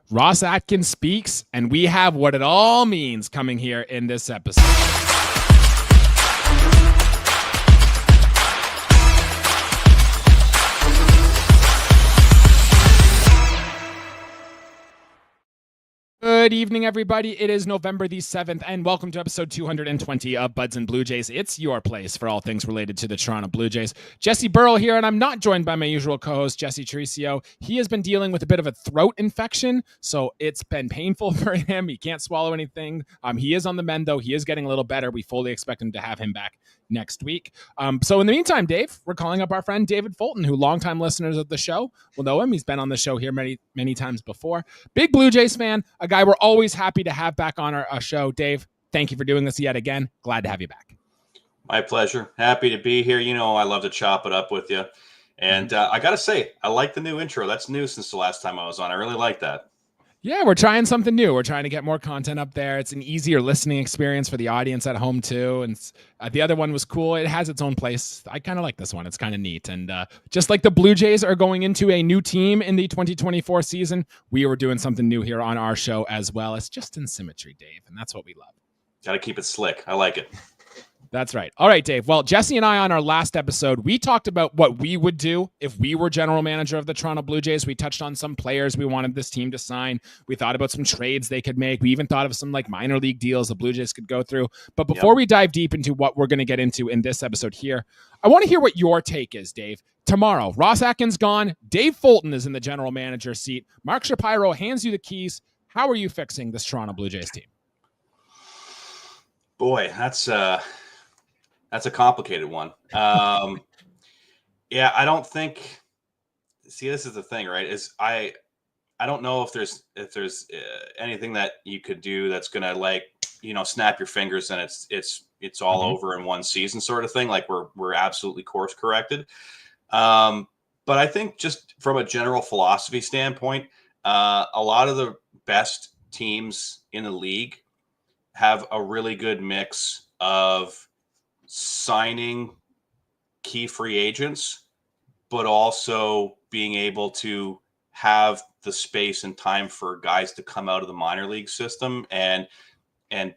Ross Atkins speaks, and we have what it all means coming here in this episode. Good evening, everybody. It is November the 7th, and welcome to episode 220 of Buds and Blue Jays. It's your place for all things related to the Toronto Blue Jays. Jesse Burrell here, and I'm not joined by my usual co-host, Jesse Tricio. He has been dealing with a bit of a throat infection, so it's been painful for him. He can't swallow anything. He is on the mend, though. He is getting a little better. We fully expect him to have him back next week. So in the meantime, Dave, we're calling up our friend David Fulton, who longtime listeners of the show will know him. He's been on the show here many times before. Big Blue Jays fan, a guy we're always happy to have back on our show. Dave, thank you for doing this yet again. Glad to have you back. My pleasure. Happy to be here. You know, I love to chop it up with you. And I got to say, I like the new intro. That's new since the last time I was on. I really like that. Yeah, we're trying something new. We're trying to get more content up there. It's an easier listening experience for the audience at home, too. And the other one was cool. It has its own place. I kind of like this one. It's kind of neat. And just like the Blue Jays are going into a new team in the 2024 season, we were doing something new here on our show as well. It's just in symmetry, Dave, and that's what we love. Got to keep it slick. I like it. That's right. All right, Dave. Well, Jesse and I on our last episode, we talked about what we would do if we were general manager of the Toronto Blue Jays. We touched on some players we wanted this team to sign. We thought about some trades they could make. We even thought of some like minor league deals the Blue Jays could go through. But before we dive deep into what we're going to get into in this episode here, I want to hear what your take is, Dave. Tomorrow, Ross Atkins gone. Dave Fulton is in the general manager seat. Mark Shapiro hands you the keys. How are you fixing this Toronto Blue Jays team? Boy, that's a complicated one. Yeah, I don't think. See, this is the thing, right? Is I don't know if there's anything that you could do that's gonna snap your fingers and it's all over in one season, sort of thing. Like we're absolutely course corrected. But I think just from a general philosophy standpoint, a lot of the best teams in the league have a really good mix of signing key free agents, but also being able to have the space and time for guys to come out of the minor league system and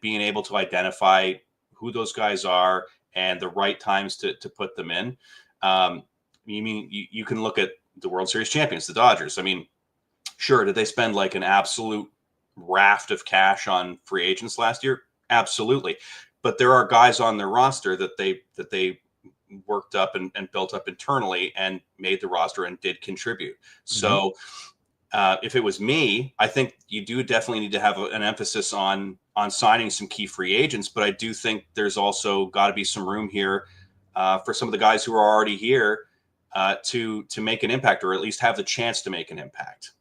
being able to identify who those guys are and the right times to put them in. You can look at the World Series champions, the Dodgers. I mean, sure, did they spend like an absolute raft of cash on free agents last year? Absolutely. But there are guys on their roster that they worked up and built up internally and made the roster and did contribute. So if it was me, I think you do definitely need to have an emphasis on signing some key free agents. But I do think there's also got to be some room here for some of the guys who are already here to make an impact, or at least have the chance to make an impact.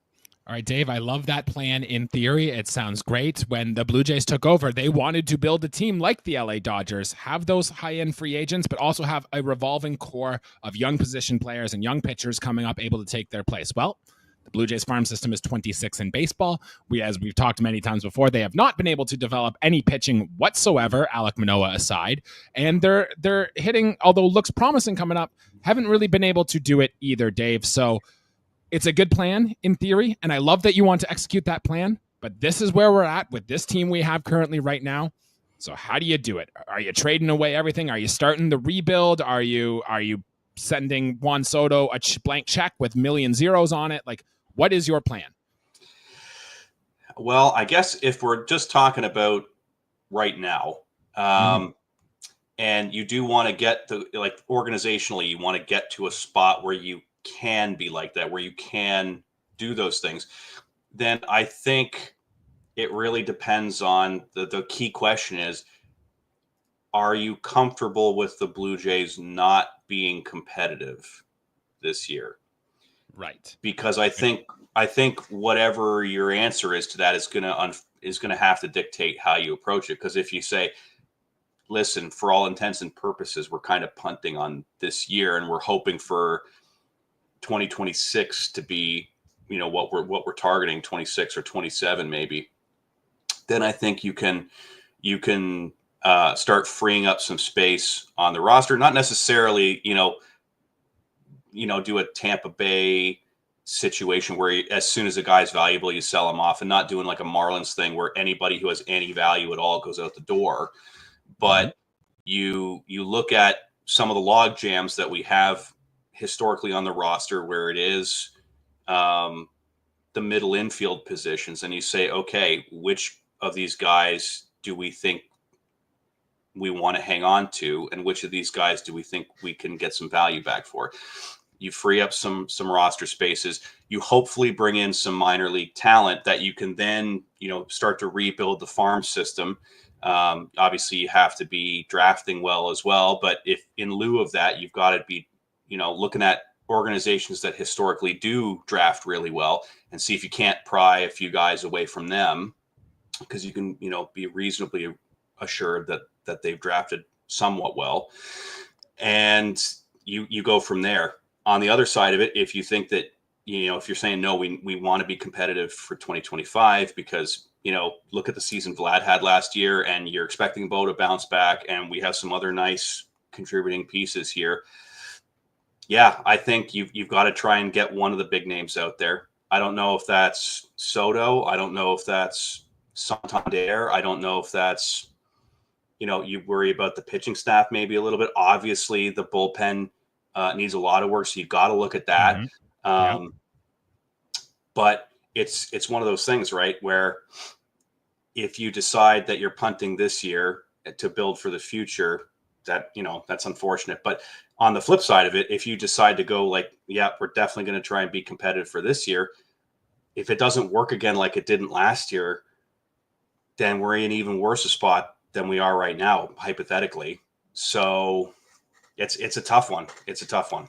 All right, Dave, I love that plan in theory. It sounds great. When the Blue Jays took over, they wanted to build a team like the LA Dodgers, have those high-end free agents, but also have a revolving core of young position players and young pitchers coming up able to take their place. Well, the Blue Jays farm system is 26 in baseball. As we've talked many times before, they have not been able to develop any pitching whatsoever, Alek Manoah aside. And they're hitting, although looks promising coming up, haven't really been able to do it either, Dave. So it's a good plan in theory, and I love that you want to execute that plan, but this is where we're at with this team we have currently right now. So how do you do it? Are you trading away everything? Are you starting the rebuild? Are you sending Juan Soto a blank check with million zeros on it? Like, what is your plan? Well, I guess if we're just talking about right now, and you do want to get organizationally, you want to get to a spot where you can be like that, where you can do those things, then I think it really depends on the key question is, are you comfortable with the Blue Jays not being competitive this year? Right. Because I think whatever your answer is to that is going to have to dictate how you approach it. Because if you say, listen, for all intents and purposes, we're kind of punting on this year and we're hoping for 2026 to be, what we're targeting, 26 or 27 maybe, then I think you can start freeing up some space on the roster. Not necessarily, do a Tampa Bay situation where as soon as a guy's valuable, you sell him off, and not doing like a Marlins thing where anybody who has any value at all goes out the door. But you look at some of the log jams that we have historically on the roster where it is the middle infield positions, and you say, okay, which of these guys do we think we want to hang on to, and which of these guys do we think we can get some value back for? You free up some roster spaces. You hopefully bring in some minor league talent that you can then, start to rebuild the farm system. Obviously, you have to be drafting well as well. But if in lieu of that, you've got to be, looking at organizations that historically do draft really well and see if you can't pry a few guys away from them, because you can, be reasonably assured that they've drafted somewhat well. And you go from there. On the other side of it, if you think that, if you're saying, no, we want to be competitive for 2025 because, look at the season Vlad had last year and you're expecting Bo to bounce back and we have some other nice contributing pieces here. Yeah, I think you've got to try and get one of the big names out there. I don't know if that's Soto. I don't know if that's Santander. I don't know if that's, you worry about the pitching staff maybe a little bit. Obviously, the bullpen needs a lot of work, so you've got to look at that. But it's one of those things, right, where if you decide that you're punting this year to build for the future, that that's unfortunate. But on the flip side of it, if you decide to go like, yeah, we're definitely going to try and be competitive for this year, if it doesn't work again like it didn't last year, then we're in an even worse a spot than we are right now, hypothetically. So it's a tough one. It's a tough one.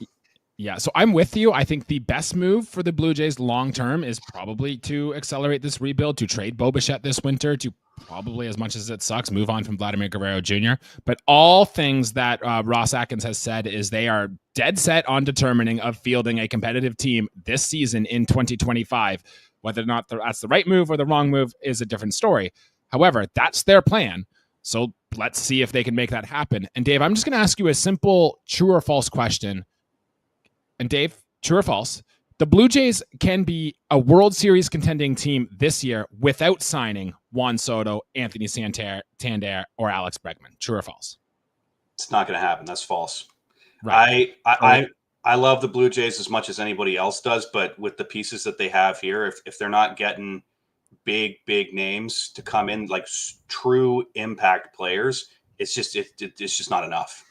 Yeah, so I'm with you. I think the best move for the Blue Jays long term is probably to accelerate this rebuild, to trade Bo Bichette this winter, to probably, as much as it sucks, move on from Vladimir Guerrero Jr. But all things that Ross Atkins has said is they are dead set on determining of fielding a competitive team this season in 2025. Whether or not that's the right move or the wrong move is a different story. However, that's their plan. So let's see if they can make that happen. And Dave, I'm just going to ask you a simple true or false question. And Dave, true or false, the Blue Jays can be a World Series contending team this year without signing Juan Soto, Anthony Santander, or Alex Bregman. True or false? It's not going to happen. That's false. Right. I love the Blue Jays as much as anybody else does, but with the pieces that they have here, if they're not getting big names to come in, like true impact players, it's just not enough.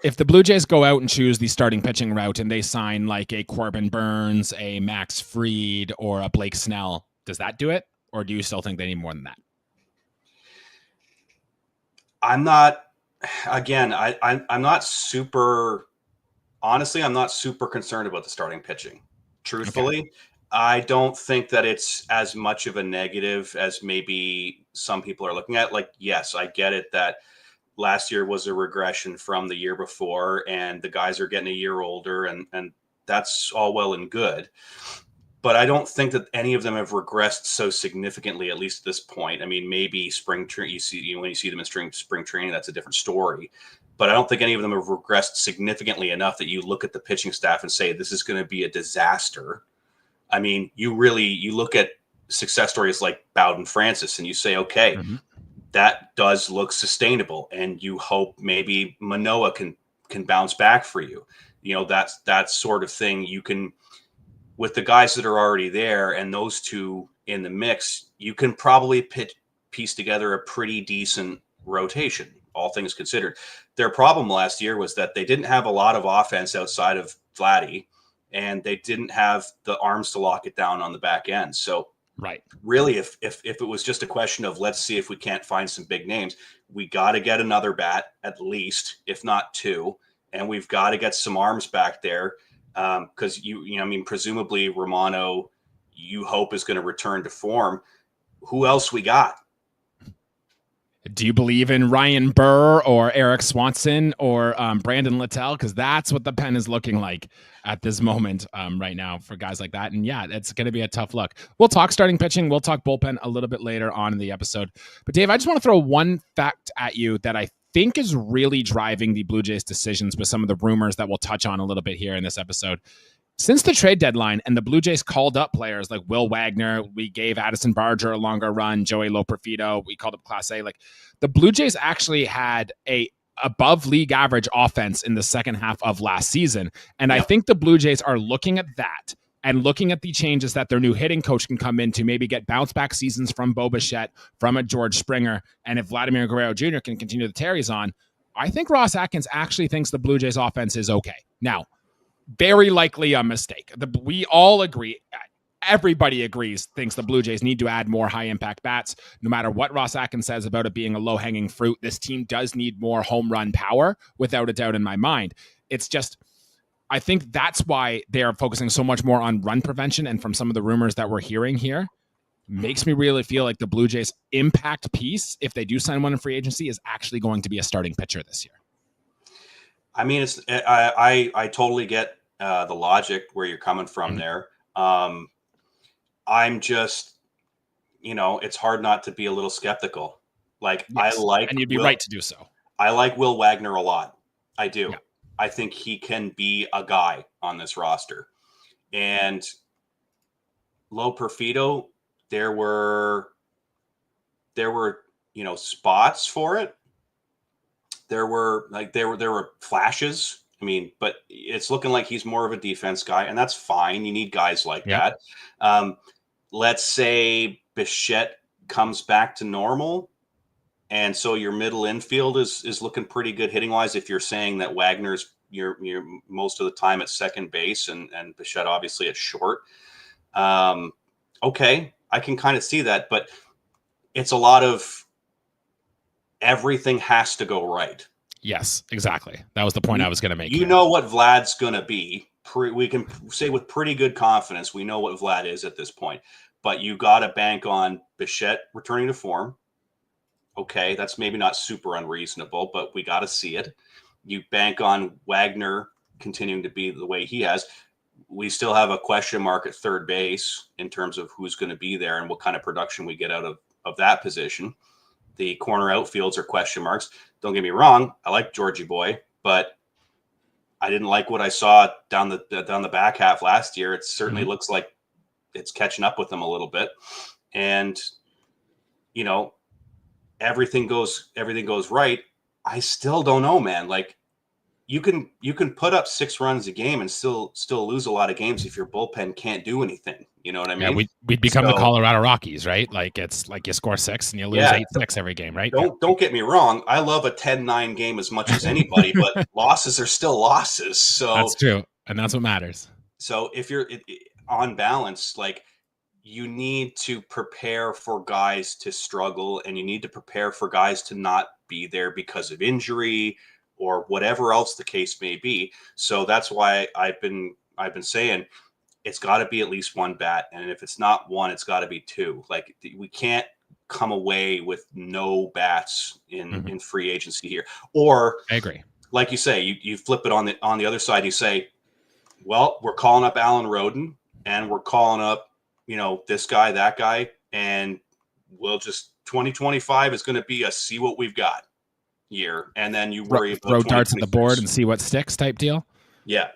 If the Blue Jays go out and choose the starting pitching route and they sign like a Corbin Burns, a Max Fried, or a Blake Snell, does that do it? Or do you still think they need more than that? I'm not super concerned about the starting pitching. Truthfully, okay. I don't think that it's as much of a negative as maybe some people are looking at. Like, yes, I get it that last year was a regression from the year before and the guys are getting a year older and that's all well and good. But I don't think that any of them have regressed so significantly, at least at this point. I mean, maybe when you see them in spring training, that's a different story. But I don't think any of them have regressed significantly enough that you look at the pitching staff and say, this is going to be a disaster. I mean, you look at success stories like Bowden Francis and you say, okay, that does look sustainable. And you hope maybe Manoah can bounce back for you. That's that sort of thing. You can, with the guys that are already there and those two in the mix, you can probably piece together a pretty decent rotation, all things considered. Their problem last year was that they didn't have a lot of offense outside of Vladdy, and they didn't have the arms to lock it down on the back end. So right, really, if it was just a question of let's see if we can't find some big names, we got to get another bat at least, if not two, and we've got to get some arms back there because presumably Romano, you hope is going to return to form. Who else we got? Do you believe in Ryan Burr or Eric Swanson or Brandon Littell? Because that's what the pen is looking like at this moment right now for guys like that. And yeah, it's going to be a tough look. We'll talk starting pitching. We'll talk bullpen a little bit later on in the episode. But Dave, I just want to throw one fact at you that I think is really driving the Blue Jays decisions with some of the rumors that we'll touch on a little bit here in this episode. Since the trade deadline and the Blue Jays called up players like Will Wagner, we gave Addison Barger a longer run, Joey Loperfido, we called up Class A. Like the Blue Jays actually had a above league average offense in the second half of last season. And I think the Blue Jays are looking at that and looking at the changes that their new hitting coach can come in to maybe get bounce back seasons from Bo Bichette, from a George Springer. And if Vladimir Guerrero Jr. can continue the Terrys on, I think Ross Atkins actually thinks the Blue Jays offense is okay. Now, very likely a mistake. We all agree. Everybody agrees, thinks the Blue Jays need to add more high-impact bats. No matter what Ross Atkins says about it being a low-hanging fruit, this team does need more home run power, without a doubt in my mind. It's just, I think that's why they are focusing so much more on run prevention, and from some of the rumors that we're hearing here, makes me really feel like the Blue Jays' impact piece, if they do sign one in free agency, is actually going to be a starting pitcher this year. I mean, I totally get the logic where you're coming from there. I'm just, it's hard not to be a little skeptical. Like, yes, and you'd be right to do so. I like Will Wagner a lot. I do. Yeah. I think he can be a guy on this roster. And Loperfido, there were spots for it. There were flashes. I mean, but it's looking like he's more of a defense guy, and that's fine. You need guys like that. Let's say Bichette comes back to normal, and so your middle infield is looking pretty good hitting wise. If you're saying that Wagner's you're most of the time at second base and Bichette obviously at short, okay, I can kind of see that, but it's a lot of everything has to go right. Yes, exactly. That was the point I was going to make. You know what Vlad's going to be. We can say with pretty good confidence, we know what Vlad is at this point. But you got to bank on Bichette returning to form. Okay, that's maybe not super unreasonable, but we got to see it. You bank on Wagner continuing to be the way he has. We still have a question mark at third base in terms of who's going to be there and what kind of production we get out of that position. The corner outfields are question marks. Don't get me wrong, I like Georgie Boy, but I didn't like what I saw down the back half last year. It certainly looks like it's catching up with them a little bit. And everything goes right. I still don't know, man. Like you can put up 6 runs a game and still lose a lot of games if your bullpen can't do anything. You know what I mean? Yeah, we'd become the Colorado Rockies, right? Like it's like you score 6 and you lose 8-6 every game, right? Don't get me wrong. I love a 10-9 game as much as anybody, but losses are still losses. So that's true, and that's what matters. So if you're on balance, like you need to prepare for guys to struggle, and you need to prepare for guys to not be there because of injury or whatever else the case may be. So that's why I've been saying it's got to be at least one bat. And if it's not one, it's got to be 2. Like we can't come away with no bats in free agency here. Or I agree. Like you say, you flip it on the other side. You say, well, we're calling up Alan Roden and we're calling up, this guy, that guy. And we'll just 2025 is going to be a see what we've got year. And then you worry about throw darts at the board and see what sticks type deal. Yeah.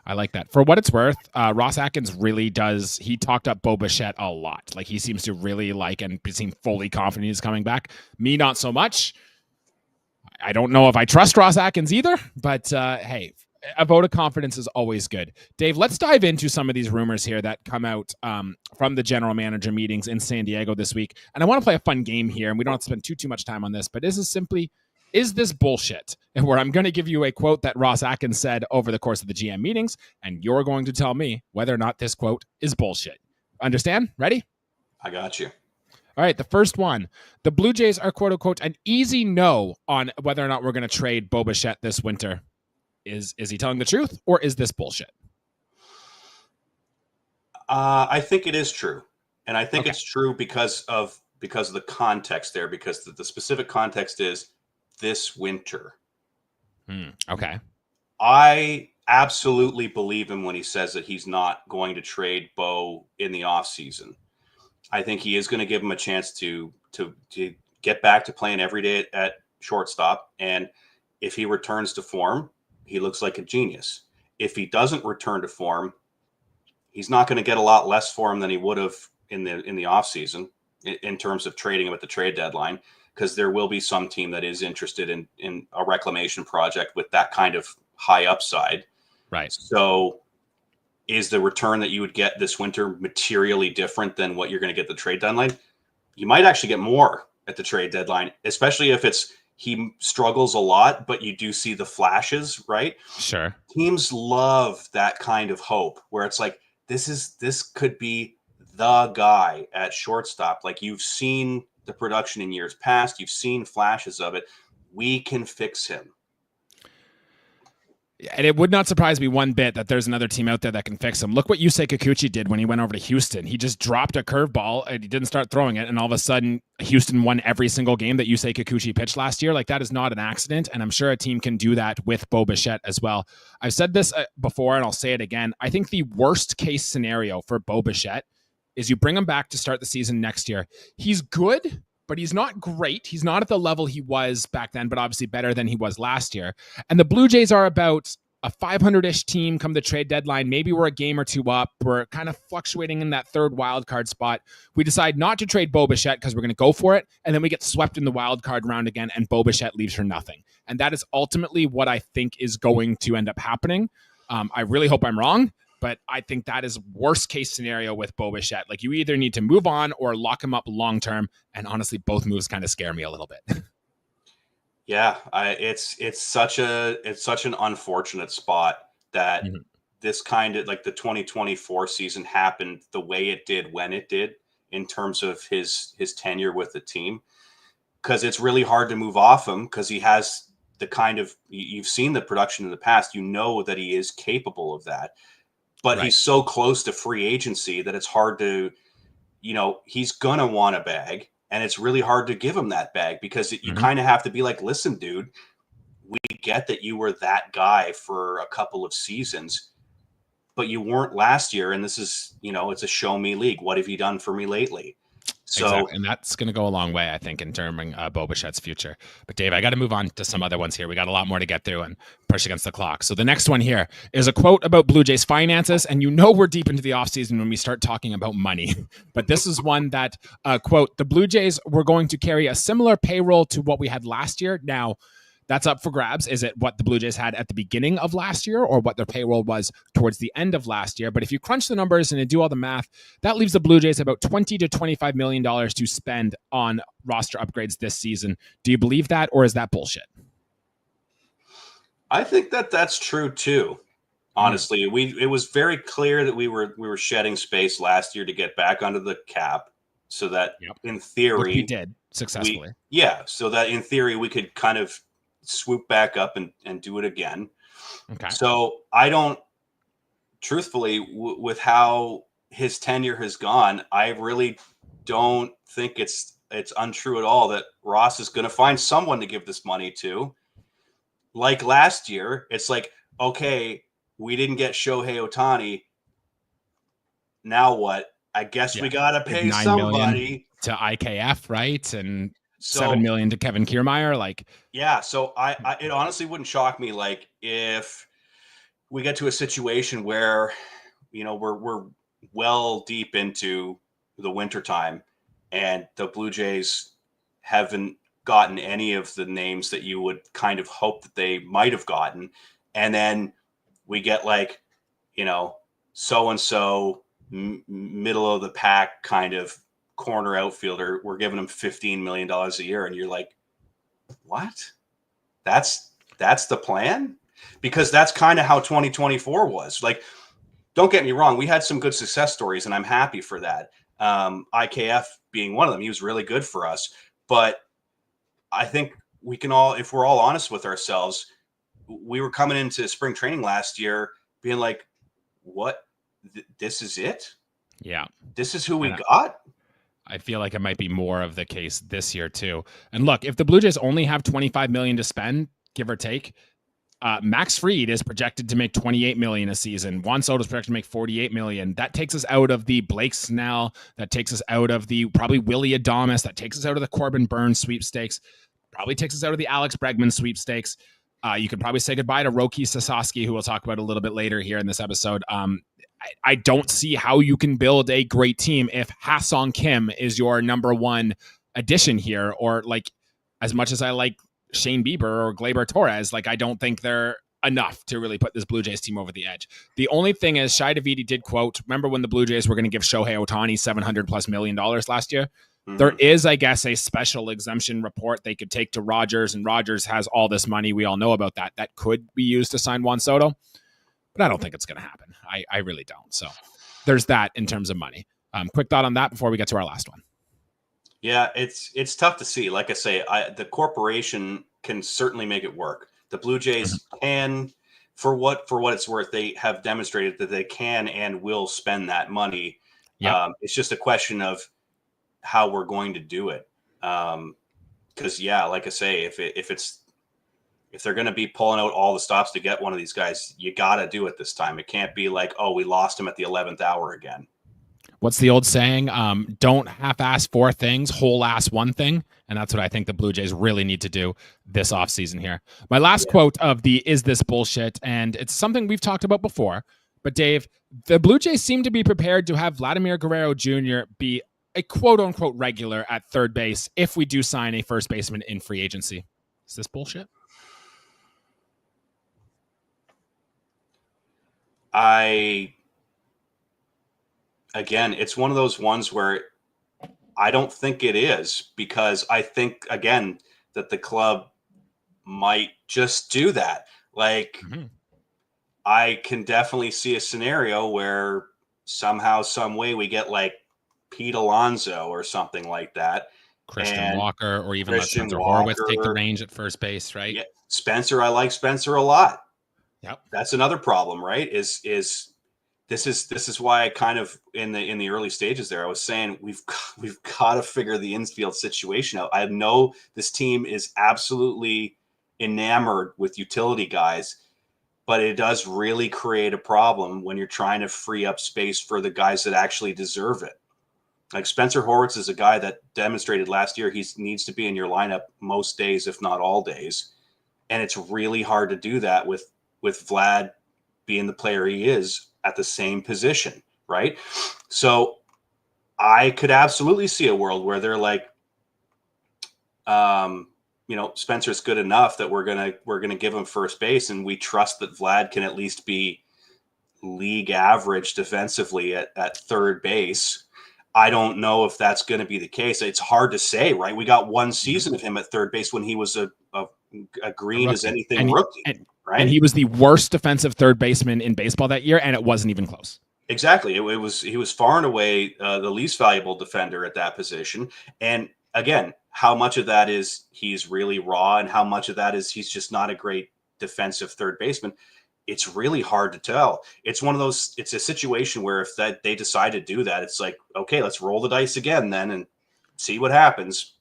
I like that. For what it's worth, Ross Atkins really does. He talked up Bo Bichette a lot. Like he seems to really like and seem fully confident he's coming back. Me, not so much. I don't know if I trust Ross Atkins either, but hey, a vote of confidence is always good. Dave, let's dive into some of these rumors here that come out from the general manager meetings in San Diego this week. And I want to play a fun game here, and we don't have to spend too much time on this, but this is simply, is this bullshit? And where I'm going to give you a quote that Ross Atkins said over the course of the GM meetings, and you're going to tell me whether or not this quote is bullshit. Understand? Ready? I got you. All right, the first one. The Blue Jays are, quote unquote, an easy no on whether or not we're going to trade Bo Bichette this winter. Is he telling the truth, or is this bullshit? I think it is true. And I think it's true because of the context there, because the specific context is this winter. Okay. I absolutely believe him when he says that he's not going to trade Bo in the offseason. I think he is going to give him a chance to get back to playing every day at shortstop. And if he returns to form, he looks like a genius. if he doesn't return to form, he's not going to get a lot less for him than he would have in the offseason in terms of trading him at the trade deadline, because there will be some team that is interested in a reclamation project with that kind of high upside. Right. So is the return that you would get this winter materially different than what you're going to get at the trade deadline? You might actually get more at the trade deadline, especially if he struggles a lot, but you do see the flashes, right? Sure. Teams love that kind of hope where it's like, this could be the guy at shortstop. Like, you've seen the production in years past. You've seen flashes of it. We can fix him. And it would not surprise me one bit that there's another team out there that can fix him. Look what Yusei Kikuchi did when he went over to Houston. He just dropped a curveball and he didn't start throwing it. And all of a sudden, Houston won every single game that Yusei Kikuchi pitched last year. Like, that is not an accident. And I'm sure a team can do that with Bo Bichette as well. I've said this before, and I'll say it again. I think the worst case scenario for Bo Bichette is you bring him back to start the season next year. He's good, but he's not great. He's not at the level he was back then, but obviously better than he was last year. And the Blue Jays are about a 500-ish team come the trade deadline. Maybe we're a game or two up. We're kind of fluctuating in that third wild card spot. We decide not to trade Bo Bichette because we're going to go for it, and then we get swept in the wild card round again, and Bo Bichette leaves for nothing. And that is ultimately what I think is going to end up happening. I really hope I'm wrong, but I think that is worst case scenario with Bo Bichette. Like, you either need to move on or lock him up long term, and honestly, both moves kind of scare me a little bit. Yeah, it's such an unfortunate spot that this kind of, like, the 2024 season happened the way it did when it did in terms of his tenure with the team, because it's really hard to move off him because he has the kind of, you've seen the production in the past, you know that he is capable of that, but Right. He's so close to free agency that it's hard to, he's gonna want a bag. And it's really hard to give him that bag because you kind of have to be like, listen, dude, we get that you were that guy for a couple of seasons, but you weren't last year. And this is, it's a show me league. What have you done for me lately? So, exactly. And that's going to go a long way, I think, in terming Bo Bichette's future. But Dave, I got to move on to some other ones here. We got a lot more to get through and push against the clock. So the next one here is a quote about Blue Jays finances. And we're deep into the offseason when we start talking about money. But this is one that, quote, the Blue Jays were going to carry a similar payroll to what we had last year. Now, that's up for grabs. Is it what the Blue Jays had at the beginning of last year or what their payroll was towards the end of last year? But if you crunch the numbers and you do all the math, that leaves the Blue Jays about $20 to $25 million to spend on roster upgrades this season. Do you believe that, or is that bullshit? I think that that's true too. Honestly, it was very clear that we were shedding space last year to get back under the cap, so that in theory, which we did successfully. So that in theory we could kind of swoop back up and do it again. Okay. So I don't, truthfully, with how his tenure has gone, I really don't think it's untrue at all that Ross is going to find someone to give this money to. Like last year, it's like, okay, we didn't get Shohei Ohtani. Now what? I guess we got to pay somebody to IKF, right? And $7 million to Kevin Kiermaier, so I it honestly wouldn't shock me, like, if we get to a situation where we're well deep into the wintertime and the Blue Jays haven't gotten any of the names that you would kind of hope that they might have gotten, and then we get so and so middle of the pack kind of corner outfielder, we're giving him $15 million a year, and you're like, what? That's the plan? Because that's kind of how 2024 was. Like, don't get me wrong, we had some good success stories, and I'm happy for that. IKF being one of them. He was really good for us. But I think we can all, if we're all honest with ourselves, we were coming into spring training last year being like, what? This is it? Yeah. This is who we got? I feel like it might be more of the case this year too. And look, if the Blue Jays only have $25 million to spend, give or take, Max Fried is projected to make $28 million a season. Juan Soto is projected to make $48 million. That takes us out of the Blake Snell. That takes us out of the probably Willie Adames. That takes us out of the Corbin Burns sweepstakes. Probably takes us out of the Alex Bregman sweepstakes. You could probably say goodbye to Roki Sasaki, who we'll talk about a little bit later here in this episode. I don't see how you can build a great team if Ha-Song Kim is your number one addition here, or like as much as I like Shane Bieber or Gleyber Torres, like I don't think they're enough to really put this Blue Jays team over the edge. The only thing is Shai Davidi did quote, remember when the Blue Jays were going to give Shohei Ohtani $700+ million last year? Mm-hmm. There is, I guess, a special exemption report they could take to Rogers, and Rogers has all this money. We all know about that. That could be used to sign Juan Soto, but I don't think it's going to happen. I really don't. So there's that in terms of money. Quick thought on that before we get to our last one. Yeah, it's tough to see. Like I say, the corporation can certainly make it work. The Blue Jays can, for what it's worth, they have demonstrated that they can and will spend that money. Yep. It's just a question of how we're going to do it. Because like I say, if they're going to be pulling out all the stops to get one of these guys, you got to do it this time. It can't be like, oh, we lost him at the 11th hour again. What's the old saying? Don't half-ass 4 things, whole-ass one thing. And that's what I think the Blue Jays really need to do this offseason here. My last quote of the Is This Bullshit? And it's something we've talked about before. But, Dave, the Blue Jays seem to be prepared to have Vladimir Guerrero Jr. be a quote-unquote regular at third base if we do sign a first baseman in free agency. Is this bullshit? Again, it's one of those ones where I don't think it is, because I think, again, that the club might just do that. Like, I can definitely see a scenario where somehow, some way we get like Pete Alonso or something like that. Christian Walker, or even let Spencer Horwitz take the range at first base, right? Yeah, Spencer, I like Spencer a lot. Yep. That's another problem, right? This is why I kind of in the early stages there, I was saying we've got to figure the infield situation out. I know this team is absolutely enamored with utility guys, but it does really create a problem when you're trying to free up space for the guys that actually deserve it. Like Spencer Horwitz is a guy that demonstrated last year he needs to be in your lineup most days, if not all days, and it's really hard to do that with Vlad being the player he is at the same position, right? So I could absolutely see a world where they're like, Spencer's good enough that we're gonna give him first base, and we trust that Vlad can at least be league average defensively at third base. I don't know if that's going to be the case. It's hard to say, right? We got one season of him at third base when he was a green as anything rookie. Right? And he was the worst defensive third baseman in baseball that year, and it wasn't even close. Exactly. He was far and away the least valuable defender at that position. And again, how much of that is he's really raw, and how much of that is he's just not a great defensive third baseman? It's really hard to tell. It's one of those. It's a situation where if they decide to do that, it's like, okay, let's roll the dice again then and see what happens.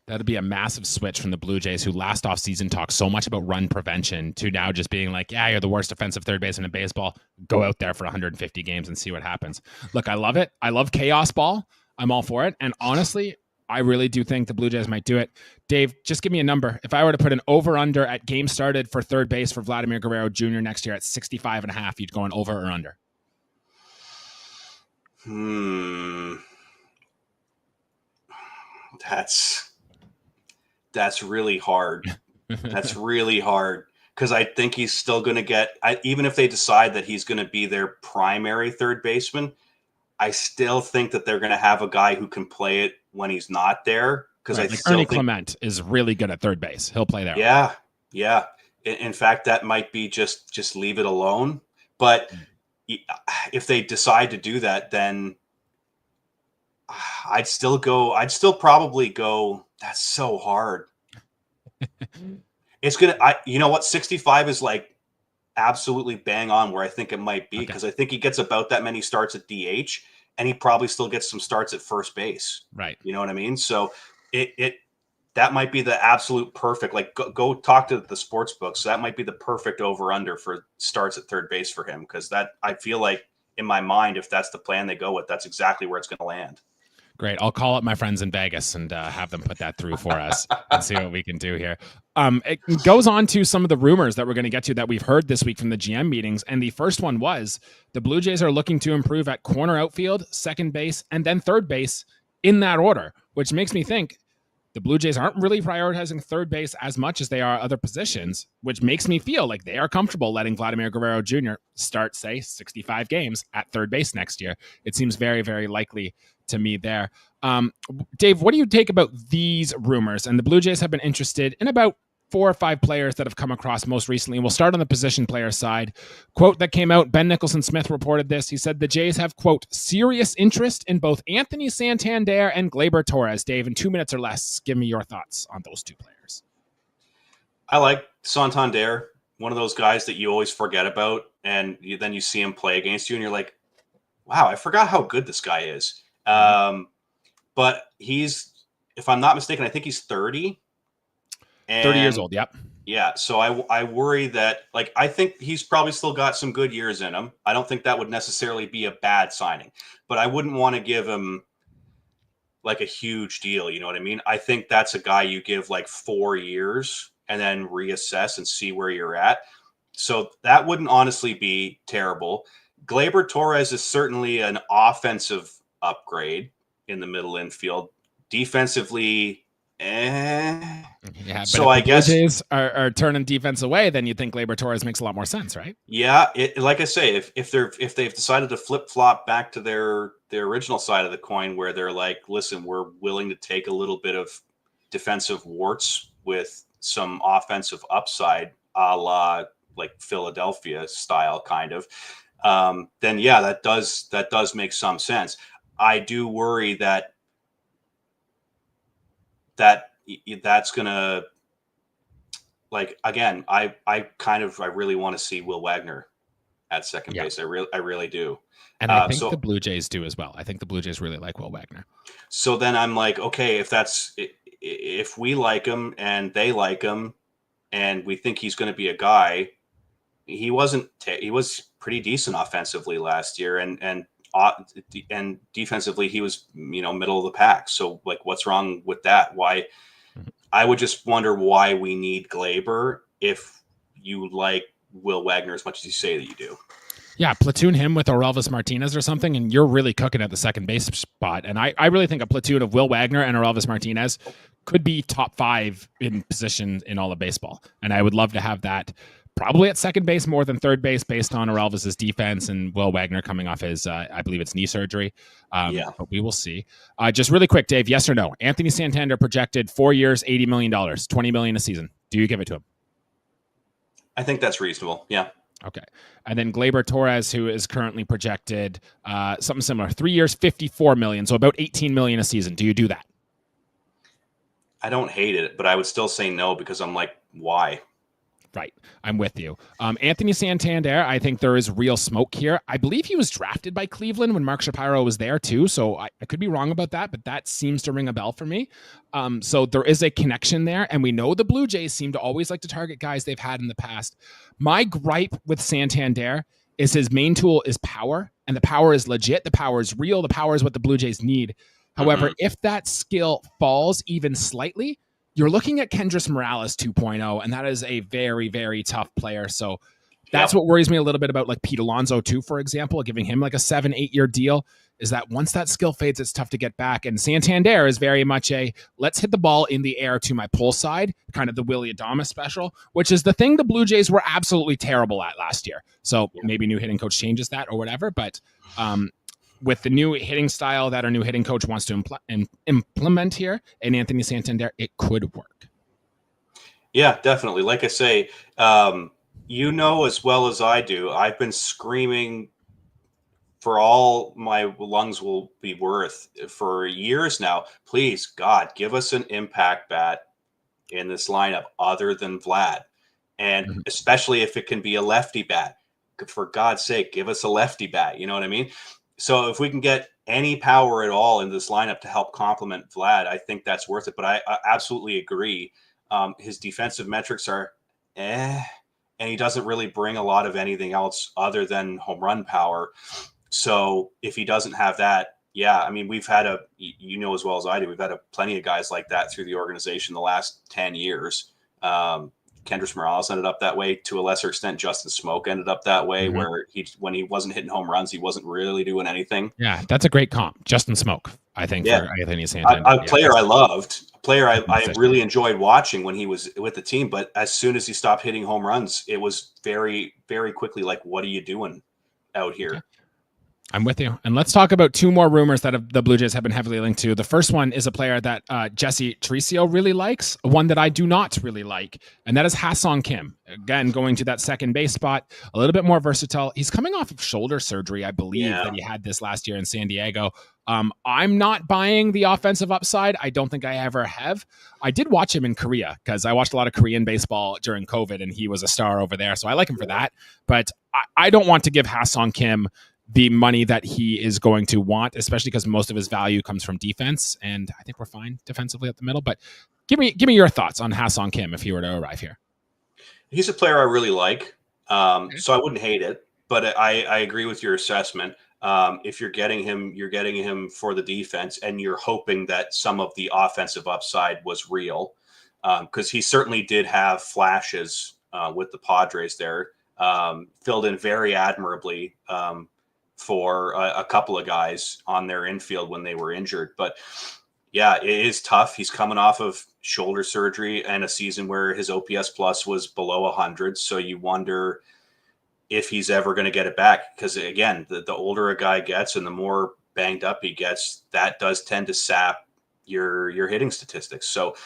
That'd be a massive switch from the Blue Jays, who last offseason talked so much about run prevention, to now just being like, yeah, you're the worst defensive third baseman in baseball. Go out there for 150 games and see what happens. Look, I love it. I love chaos ball. I'm all for it. And honestly, I really do think the Blue Jays might do it. Dave, just give me a number. If I were to put an over-under at game started for third base for Vladimir Guerrero Jr. next year at 65.5, you'd go an over or under? That's really hard. That's really hard, because I think he's still going to get, even if they decide that he's going to be their primary third baseman, I still think that they're going to have a guy who can play it when he's not there. Because right, Ernie Clement is really good at third base. He'll play there. Yeah. In fact, that might be just leave it alone. But if they decide to do that, then I'd still probably go. That's so hard. It's you know what? 65 is like absolutely bang on where I think it might be, because I think he gets about that many starts at DH, and he probably still gets some starts at first base. Right. You know what I mean? So that might be the absolute perfect, like go talk to the sports books. So that might be the perfect over under for starts at third base for him. Because that, I feel like in my mind, if that's the plan they go with, that's exactly where it's going to land. Great. I'll call up my friends in Vegas and have them put that through for us and see what we can do here. It goes on to some of the rumors that we're going to get to that we've heard this week from the GM meetings. And the first one was the Blue Jays are looking to improve at corner outfield, second base, and then third base in that order, which makes me think the Blue Jays aren't really prioritizing third base as much as they are other positions, which makes me feel like they are comfortable letting Vladimir Guerrero Jr. start, say, 65 games at third base next year. It seems very, very likely to me there. Dave, what do you take about these rumors? And the Blue Jays have been interested in about 4 or 5 players that have come across most recently. And we'll start on the position player side. Quote that came out, Ben Nicholson-Smith reported this. He said the Jays have, quote, serious interest in both Anthony Santander and Gleyber Torres. Dave, in 2 minutes or less, give me your thoughts on those 2 players. I like Santander, one of those guys that you always forget about. And then you see him play against you and you're like, wow, I forgot how good this guy is. But he's, if I'm not mistaken, I think he's 30. 30 years old, yep. Yeah, so I worry that, like, I think he's probably still got some good years in him. I don't think that would necessarily be a bad signing, but I wouldn't want to give him like a huge deal. You know what I mean? I think that's a guy you give like 4 years and then reassess and see where you're at. So that wouldn't honestly be terrible. Gleyber Torres is certainly an offensive upgrade in the middle infield. Defensively, Yeah, but so if I the guess Blue Jays are turning defense away, then you think Gleyber Torres makes a lot more sense, right? yeah. Like I say, if they've decided to flip flop back to their original side of the coin, where they're like, listen, we're willing to take a little bit of defensive warts with some offensive upside, a la like Philadelphia style kind of, then yeah, that does make some sense. I do worry that's gonna, like, again, I really want to see Will Wagner at second base. I really do. And I think the Blue Jays do as well. I think the Blue Jays really like Will Wagner. So then I'm like, okay, if we like him and they like him and we think he's going to be a guy, he was pretty decent offensively last year, and defensively he was, middle of the pack. So like, what's wrong with that? Why? I would just wonder why we need Gleyber if you like Will Wagner as much as you say that you do. Yeah, platoon him with Orelvis Martinez or something, and you're really cooking at the second base spot. And I really think a platoon of Will Wagner and Orelvis Martinez could be top 5 in position in all of baseball. And I would love to have that probably at second base more than third base based on Orelvis's defense and Will Wagner coming off his, I believe it's knee surgery. But we will see. Just really quick, Dave, yes or no? Anthony Santander projected 4 years, $80 million, $20 million a season. Do you give it to him? I think that's reasonable. Yeah. Okay. And then Gleyber Torres, who is currently projected something similar, 3 years, $54 million. So about $18 million a season. Do you do that? I don't hate it, but I would still say no, because I'm like, why? Right. I'm with you. Anthony Santander, I think there is real smoke here. I believe he was drafted by Cleveland when Mark Shapiro was there too. So I could be wrong about that, but that seems to ring a bell for me. So there is a connection there. And we know the Blue Jays seem to always like to target guys they've had in the past. My gripe with Santander is his main tool is power, and the power is legit. The power is real. The power is what the Blue Jays need. However, if that skill falls even slightly, you're looking at Kendrys Morales 2.0, and that is a very, very tough player. So that's what worries me a little bit about like Pete Alonso too, for example, giving him like a 7-8 year deal, is that once that skill fades, it's tough to get back. And Santander is very much a let's hit the ball in the air to my pull side, kind of the Willie Adames special, which is the thing the Blue Jays were absolutely terrible at last year. So maybe new hitting coach changes that or whatever, but with the new hitting style that our new hitting coach wants to implement here in Anthony Santander, it could work. Yeah, definitely. Like I say, as well as I do, I've been screaming for all my lungs will be worth for years now. Please, God, give us an impact bat in this lineup other than Vlad. And especially if it can be a lefty bat. For God's sake, give us a lefty bat. You know what I mean? So if we can get any power at all in this lineup to help complement Vlad, I think that's worth it. But I absolutely agree. His defensive metrics are and he doesn't really bring a lot of anything else other than home run power. So if he doesn't have that, yeah, I mean, we've had as well as I do, we've had plenty of guys like that through the organization the last 10 years. Kendrys Morales ended up that way to a lesser extent. Justin Smoke ended up that way, where when he wasn't hitting home runs, he wasn't really doing anything. Yeah, that's a great comp. Justin Smoke, I think, for Anthony Santander. A player I loved, a player I really enjoyed watching when he was with the team. But as soon as he stopped hitting home runs, it was very, very quickly like, what are you doing out here? Okay. I'm with you. And let's talk about two more rumors that the Blue Jays have been heavily linked to. The first one is a player that Jesse Tricio really likes, one that I do not really like, and that is Ha-Seong Kim. Again, going to that second base spot, a little bit more versatile. He's coming off of shoulder surgery, I believe, that he had this last year in San Diego. I'm not buying the offensive upside. I don't think I ever have. I did watch him in Korea because I watched a lot of Korean baseball during COVID, and he was a star over there. So I like him for that. But I don't want to give Ha-Seong Kim the money that he is going to want, especially because most of his value comes from defense, and I think we're fine defensively at the middle. But give me your thoughts on Ha-Seong Kim if he were to arrive here. He's a player I really like, so I wouldn't hate it. But I agree with your assessment. If you're getting him for the defense, and you're hoping that some of the offensive upside was real, because he certainly did have flashes with the Padres there, filled in very admirably. For a couple of guys on their infield when they were injured. But yeah, it is tough. He's coming off of shoulder surgery and a season where his OPS plus was below 100. So you wonder if he's ever going to get it back. Because again, the older a guy gets and the more banged up he gets, that does tend to sap your hitting statistics. So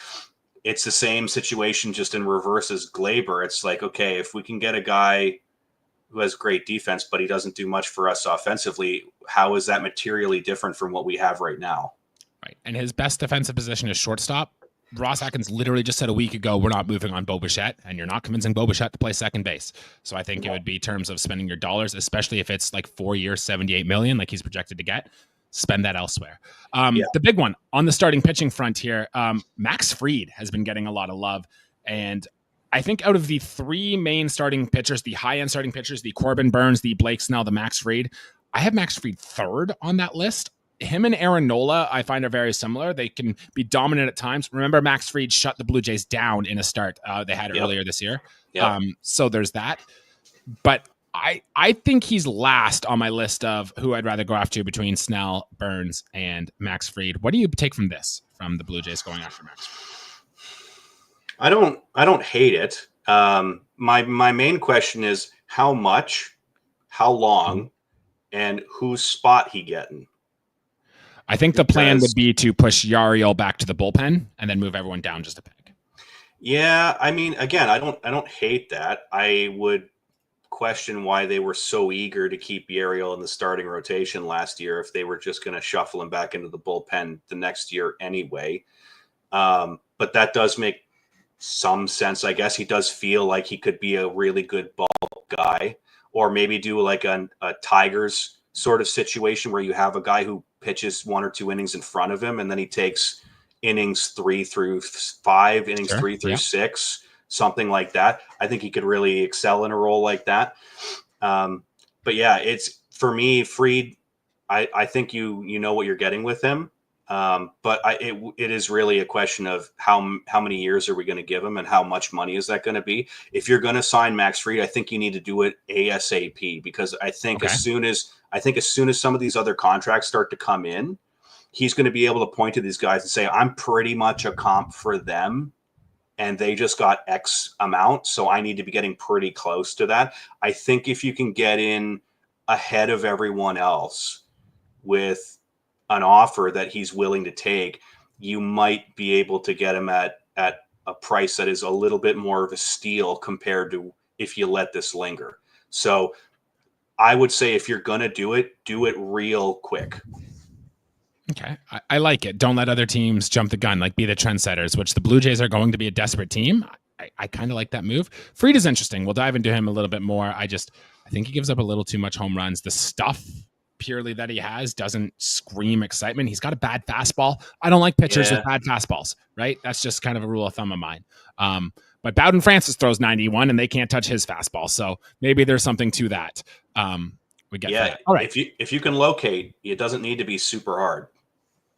it's the same situation, just in reverse as Glaber. It's like, okay, if we can get a guy who has great defense, but he doesn't do much for us offensively, how is that materially different from what we have right now? Right. And his best defensive position is shortstop. Ross Atkins literally just said a week ago, we're not moving on Bo Bichette, and you're not convincing Bo Bichette to play second base. So I think it would be terms of spending your dollars, especially if it's like 4 years, $78 million, like he's projected to get. Spend that elsewhere. The big one on the starting pitching front here, Max Fried has been getting a lot of love. And I think out of the three main starting pitchers, the high-end starting pitchers, the Corbin Burns, the Blake Snell, the Max Fried, I have Max Fried third on that list. Him and Aaron Nola, I find, are very similar. They can be dominant at times. Remember, Max Fried shut the Blue Jays down in a start they had earlier this year. So there's that. But I think he's last on my list of who I'd rather go after between Snell, Burns, and Max Fried. What do you take from the Blue Jays going after Max Fried? I don't hate it. My main question is how much, how long, and whose spot he getting. I think the plan would be to push Yariel back to the bullpen and then move everyone down just a peg. Yeah, I mean, again, I don't hate that. I would question why they were so eager to keep Yariel in the starting rotation last year if they were just going to shuffle him back into the bullpen the next year anyway. But that does make some sense. I guess he does feel like he could be a really good ball guy, or maybe do like a Tigers sort of situation where you have a guy who pitches 1 or 2 innings in front of him, and then he takes innings 3 through 5, innings 3 through 6, something like that. I think he could really excel in a role like that. But yeah, it's for me, Fried. I think you know what you're getting with him. But it is really a question of how many years are we going to give him, and how much money is that going to be? If you're going to sign Max Fried, I think you need to do it ASAP, because I think as soon as some of these other contracts start to come in, he's going to be able to point to these guys and say, I'm pretty much a comp for them, and they just got X amount, so I need to be getting pretty close to that. I think if you can get in ahead of everyone else with an offer that he's willing to take, you might be able to get him at a price that is a little bit more of a steal compared to if you let this linger. So I would say if you're going to do it real quick. Okay. I like it. Don't let other teams jump the gun, like be the trendsetters, which the Blue Jays are going to be a desperate team. I kind of like that move. Fried is interesting. We'll dive into him a little bit more. I think he gives up a little too much home runs. The stuff purely that he has doesn't scream excitement. He's got a bad fastball. I don't like pitchers with bad fastballs, right? That's just kind of a rule of thumb of mine. But Bowden Francis throws 91 and they can't touch his fastball. So maybe there's something to that. we get for that. All right. If you can locate, it doesn't need to be super hard.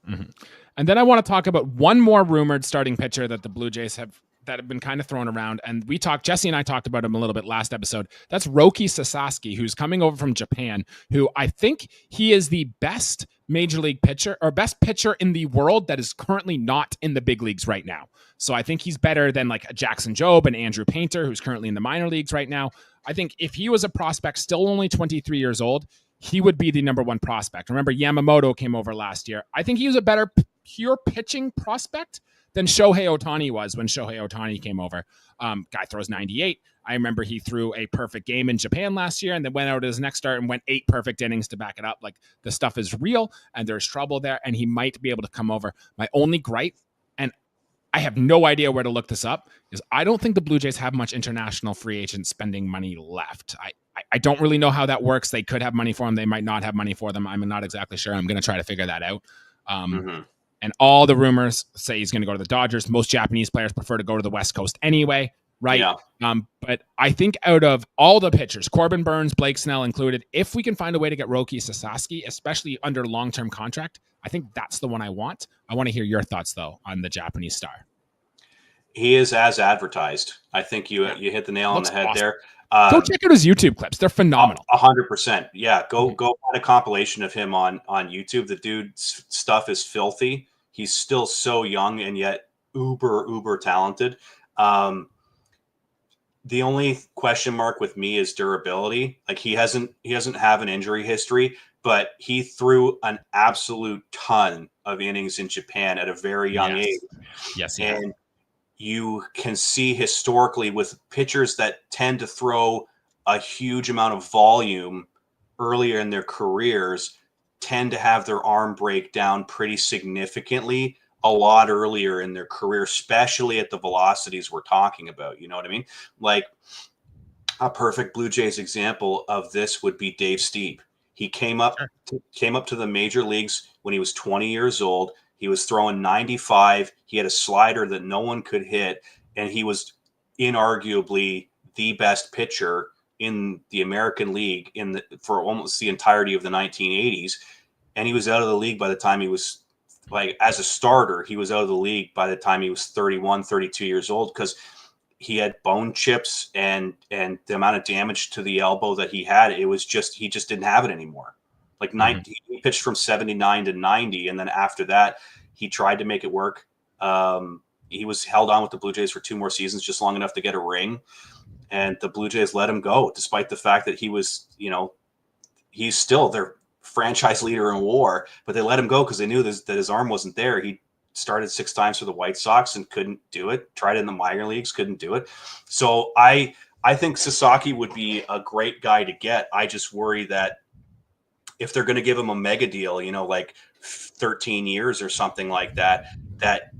Mm-hmm. And then I want to talk about one more rumored starting pitcher that the Blue Jays have been kind of thrown around. And Jesse and I talked about him a little bit last episode. That's Roki Sasaki, who's coming over from Japan, who I think he is the best major league pitcher or best pitcher in the world that is currently not in the big leagues right now. So I think he's better than like Jackson Jobe and Andrew Painter, who's currently in the minor leagues right now. I think if he was a prospect, still only 23 years old, he would be the number one prospect. Remember, Yamamoto came over last year. I think he was a better pure pitching prospect than Shohei Ohtani was when Shohei Ohtani came over. Guy throws 98. I remember he threw a perfect game in Japan last year and then went out his next start and went 8 perfect innings to back it up. Like, the stuff is real and there's trouble there, and he might be able to come over. My only gripe, and I have no idea where to look this up, is I don't think the Blue Jays have much international free agent spending money left. I don't really know how that works. They could have money for them. They might not have money for them. I'm not exactly sure. I'm going to try to figure that out. And all the rumors say he's going to go to the Dodgers. Most Japanese players prefer to go to the West Coast anyway, right? Yeah. But I think out of all the pitchers, Corbin Burns, Blake Snell included, if we can find a way to get Roki Sasaki, especially under long-term contract, I think that's the one I want. I want to hear your thoughts, though, on the Japanese star. He is as advertised. I think you hit the nail on the head there. Go check out his YouTube clips. They're phenomenal. 100%. Yeah, go find a compilation of him on YouTube. The dude's stuff is filthy. He's still so young and yet uber talented. The only question mark with me is durability. Like, he doesn't have an injury history, but he threw an absolute ton of innings in Japan at a very young age. Yes. And you can see historically with pitchers that tend to throw a huge amount of volume earlier in their careers tend to have their arm break down pretty significantly a lot earlier in their career, especially at the velocities we're talking about. You know what I mean? Like, a perfect Blue Jays example of this would be Dave Stieb. He came up to the major leagues when he was 20 years old. He was throwing 95. He had a slider that no one could hit, and he was inarguably the best pitcher in the American League for almost the entirety of the 1980s. And he was out of the league by the time he was, like, as a starter, he was out of the league by the time he was 31, 32 years old, because he had bone chips and the amount of damage to the elbow that he had, he just didn't have it anymore. Like, 90, he pitched from 79 to 90. And then after that, he tried to make it work. He was held on with the Blue Jays for 2 more seasons, just long enough to get a ring. And the Blue Jays let him go, despite the fact that he was, he's still their franchise leader in WAR, but they let him go because they knew that his arm wasn't there. He started 6 times for the White Sox and couldn't do it. Tried it in the minor leagues, couldn't do it. So I think Sasaki would be a great guy to get. I just worry that if they're going to give him a mega deal, like 13 years or something like that, that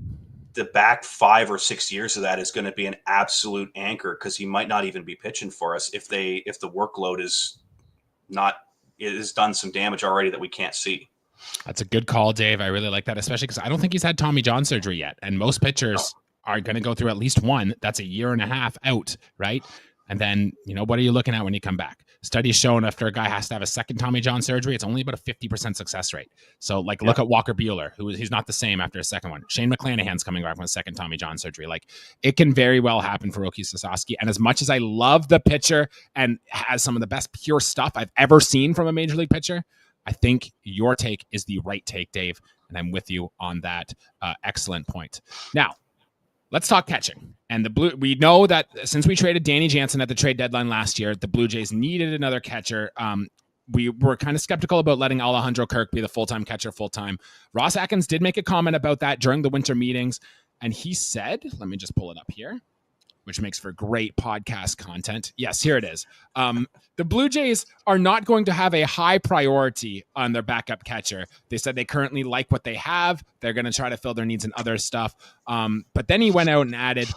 the back 5 or 6 years of that is going to be an absolute anchor, because he might not even be pitching for us if the workload is done some damage already that we can't see. That's a good call, Dave. I really like that, especially because I don't think he's had Tommy John surgery yet. And most pitchers are going to go through at least one. That's a year and a half out, right? And then, what are you looking at when you come back? Studies shown after a guy has to have a second Tommy John surgery, it's only about a 50% success rate. So, look at Walker Buehler, he's not the same after a second one. Shane McClanahan's coming back from a second Tommy John surgery. Like, it can very well happen for Roki Sasaki. And as much as I love the pitcher and has some of the best pure stuff I've ever seen from a major league pitcher, I think your take is the right take, Dave. And I'm with you on that. Excellent point. Now, let's talk catching. And we know that since we traded Danny Jansen at the trade deadline last year, the Blue Jays needed another catcher. We were kind of skeptical about letting Alejandro Kirk be the full-time catcher full-time. Ross Atkins did make a comment about that during the winter meetings. And he said, let me just pull it up here, which makes for great podcast content. Yes, here it is. The Blue Jays are not going to have a high priority on their backup catcher. They said they currently like what they have. They're going to try to fill their needs in other stuff. But then he went out and added,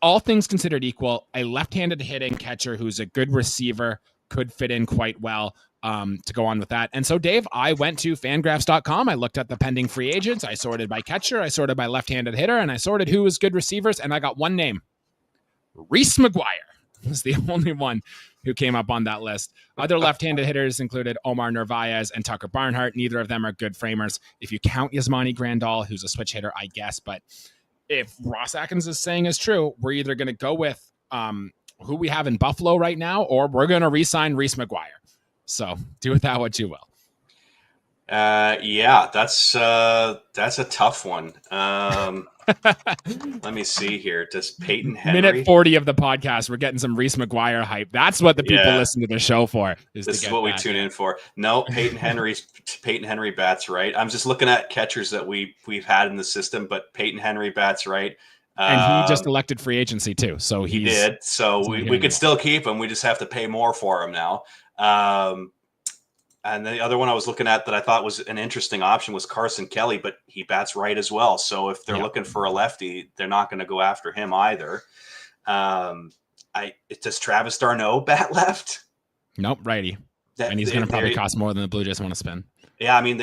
all things considered equal, a left-handed hitting catcher who's a good receiver could fit in quite well to go on with that. And so, Dave, I went to fangraphs.com. I looked at the pending free agents. I sorted by catcher. I sorted by left-handed hitter. And I sorted who was good receivers. And I got one name. Reese McGuire. was the only one who came up on that list. Other left-handed hitters included Omar Narvaez and Tucker Barnhart. Neither of them are good framers. If you count Yasmani Grandal, who's a switch hitter, I guess. But if Ross Atkins is saying is true, we're either going to go with who we have in Buffalo right now, or we're going to re-sign Reese McGuire. So do with that what you will. Yeah, that's a tough one. Let me see here. Does Peyton Henry? Minute 40 of the podcast, we're getting some Reese McGuire hype. That's what the people listen to the show for. This is what we tune in for. No, Peyton Henry bats right. I'm just looking at catchers that we've had in the system, but Peyton Henry bats right. And he just elected free agency too. So he did. So we could still keep him. We just have to pay more for him now. And the other one I was looking at that I thought was an interesting option was Carson Kelly, but he bats right as well. So if they're looking for a lefty, they're not going to go after him either. Does Travis d'Arnaud bat left? Nope, righty. And he's going to probably cost more than the Blue Jays want to spend. Yeah, I mean,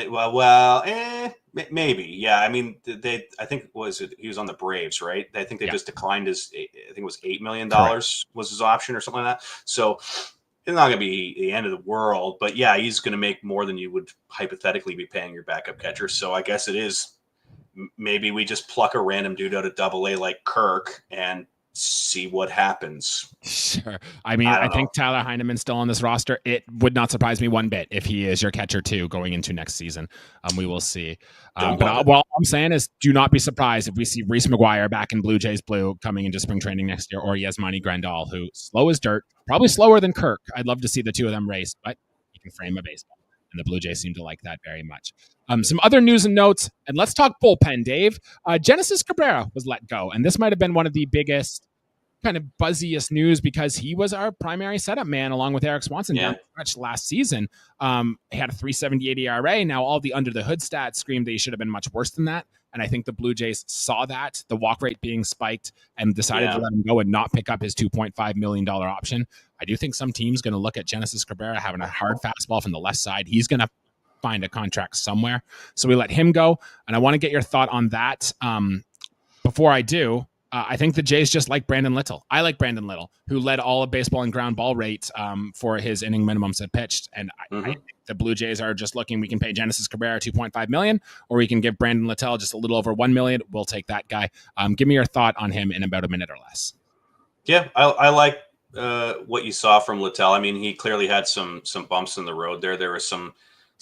maybe. Yeah, I mean, I think he was on the Braves, right? I think they just declined his. I think it was $8 million was his option or something like that. So it's not going to be the end of the world, but yeah, he's going to make more than you would hypothetically be paying your backup catcher. So I guess it is. Maybe we just pluck a random dude out of Double-A like Kirk and see what happens. Sure. I mean, I think Tyler Heineman's still on this roster. It would not surprise me one bit if he is your catcher too going into next season. We will see. But what I'm saying is, do not be surprised if we see Reese McGuire back in Blue Jays blue coming into spring training next year, or Yasmani Grandal, who slow as dirt, probably slower than Kirk. I'd love to see the two of them race, but you can frame a baseball. And the Blue Jays seem to like that very much. Some other news and notes, and let's talk bullpen, Dave. Genesis Cabrera was let go, and this might have been one of the biggest kind of buzziest news because he was our primary setup man along with Eric Swanson down the stretch last season. He had a 3.78 ERA. Now all the under the hood stats screamed that he should have been much worse than that. And I think the Blue Jays saw that, the walk rate being spiked, and decided to let him go and not pick up his $2.5 million option. I do think some team's going to look at Genesis Cabrera having a hard fastball from the left side. He's going to find a contract somewhere. So we let him go. And I want to get your thought on that. Before I do, I think the Jays just like Brandon Little. I like Brandon Little, who led all of baseball in ground ball rate for his inning minimums that pitched. And I think the Blue Jays are just looking, we can pay Genesis Cabrera $2.5 million, or we can give Brandon Little just a little over $1 million. We'll take that guy. Give me your thought on him in about a minute or less. Yeah, I like what you saw from Littell. I mean, he clearly had some bumps in the road there. There were some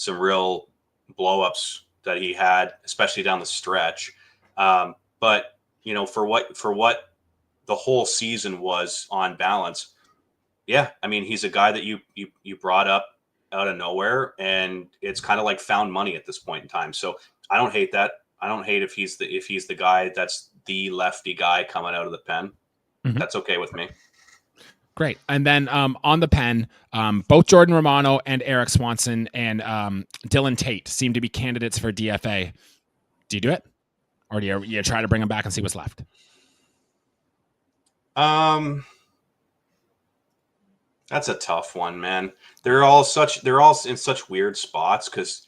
real blow-ups that he had, especially down the stretch. But you know, for what the whole season was on balance, yeah, I mean, he's a guy that you brought up out of nowhere, and it's kind of like found money at this point in time. So I don't hate that. I don't hate if he's the guy that's the lefty guy coming out of the pen. That's okay with me. Great. And then on the pen, both Jordan Romano and Eric Swanson and Dylan Tate seem to be candidates for DFA. Do you do it? Or do you try to bring them back and see what's left? That's a tough one, man. They're all in such weird spots because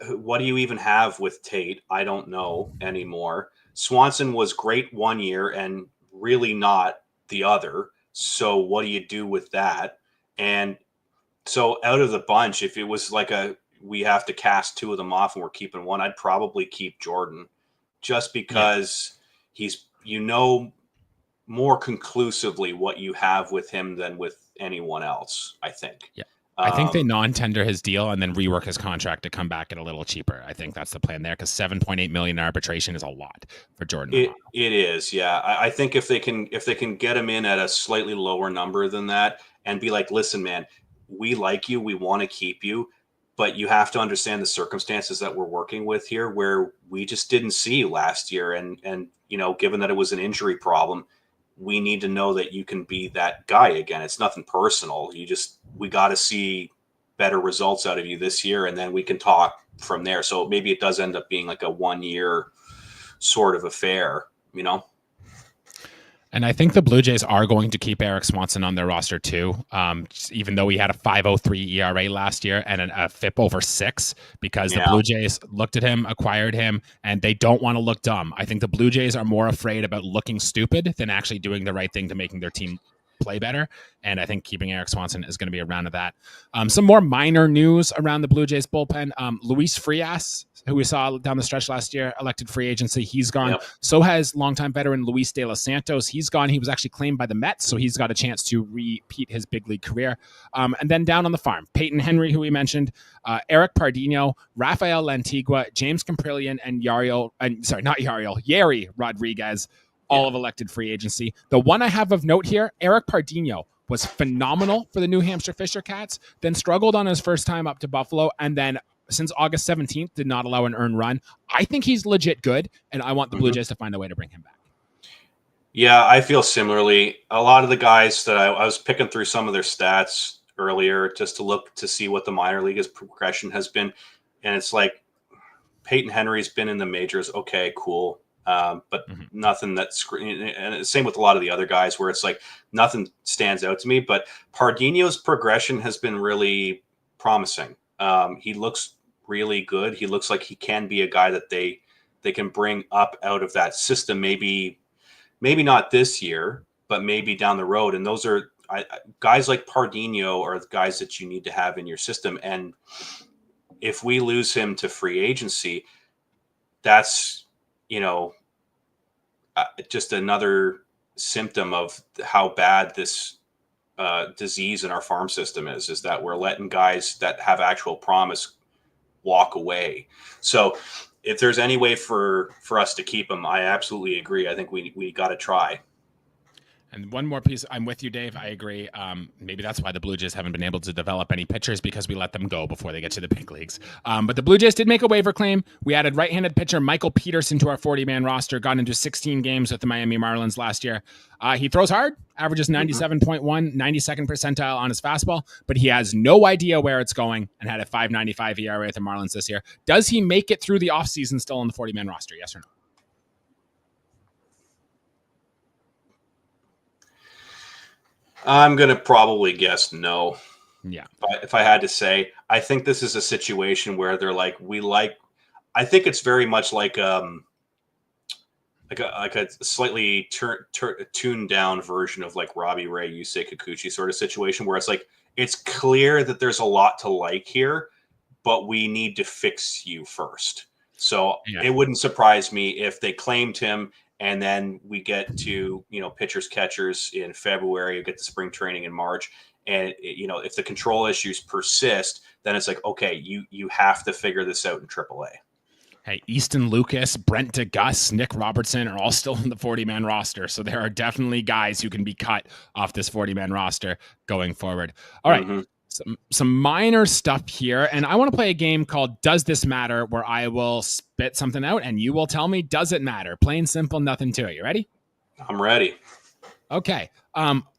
what do you even have with Tate? I don't know anymore. Swanson was great one year and really not the other. So what do you do with that? And so out of the bunch, if it was like we have to cast two of them off and we're keeping one, I'd probably keep Jordan just because he's, more conclusively what you have with him than with anyone else, I think. Yeah. I think they non-tender his deal and then rework his contract to come back at a little cheaper. I think that's the plan there because $7.8 million in arbitration is a lot for Jordan. It is, yeah. I think if they can get him in at a slightly lower number than that and be like, listen, man, we like you, we want to keep you, but you have to understand the circumstances that we're working with here, where we just didn't see you last year, and given that it was an injury problem, we need to know that you can be that guy again. It's nothing personal. We got to see better results out of you this year, and then we can talk from there. So maybe it does end up being like a 1 year sort of affair, And I think the Blue Jays are going to keep Eric Swanson on their roster too, even though he had a 5.03 ERA last year and a FIP over 6, because the Blue Jays looked at him, acquired him, and they don't want to look dumb. I think the Blue Jays are more afraid about looking stupid than actually doing the right thing to making their team play better. And I think keeping Eric Swanson is going to be around to that. Some more minor news around the Blue Jays bullpen. Luis Frias, who we saw down the stretch last year, elected free agency. He's gone. Yep. So has longtime veteran Luis De Los Santos. He's gone. He was actually claimed by the Mets, so he's got a chance to repeat his big league career. And then down on the farm, Peyton Henry, who we mentioned, Eric Pardinho, Rafael Lantigua, James Camprillion, and Yari Rodriguez, all of elected free agency. The one I have of note here, Eric Pardinho, was phenomenal for the New Hampshire Fisher Cats, then struggled on his first time up to Buffalo, and then since August 17th did not allow an earned run. I think he's legit good, and I want the Blue Jays to find a way to bring him back. Yeah, I feel similarly. A lot of the guys that I was picking through some of their stats earlier just to look to see what the minor league's progression has been, and it's like Peyton Henry's been in the majors. Okay, cool. But nothing that's, and same with a lot of the other guys where it's like nothing stands out to me. But Pardinho's progression has been really promising. He looks really good. He looks like he can be a guy that they can bring up out of that system. Maybe not this year, but maybe down the road. And those are guys like Pardinho are the guys that you need to have in your system. And if we lose him to free agency, that's, just another symptom of how bad this disease in our farm system is that we're letting guys that have actual promise walk away. So if there's any way for us to keep him, I absolutely agree. I think we got to try. And one more piece, I'm with you, Dave. I agree. Maybe that's why the Blue Jays haven't been able to develop any pitchers, because we let them go before they get to the big leagues. But the Blue Jays did make a waiver claim. We added right-handed pitcher Michael Peterson to our 40-man roster, got into 16 games with the Miami Marlins last year. He throws hard, averages 97.1, 92nd percentile on his fastball, but he has no idea where it's going and had a 5.95 ERA with the Marlins this year. Does he make it through the offseason still on the 40-man roster? Yes or no? I'm going to probably guess no. Yeah. If I had to say, I think this is a situation where they're like, I think it's very much like a slightly tuned down version of like Robbie Ray, Yusei Kikuchi sort of situation where it's like, it's clear that there's a lot to like here, but we need to fix you first. So It wouldn't surprise me if they claimed him and then we get to, pitchers, catchers in February, get to spring training in March. And, if the control issues persist, then it's like, okay, you have to figure this out in AAA. Hey, Easton Lucas, Brent DeGus, Nick Robertson are all still in the 40-man roster. So there are definitely guys who can be cut off this 40-man roster going forward. All right. Some minor stuff here. And I want to play a game called Does This Matter, where I will spit something out and you will tell me, does it matter? Plain, simple, nothing to it. You ready? I'm ready. Okay.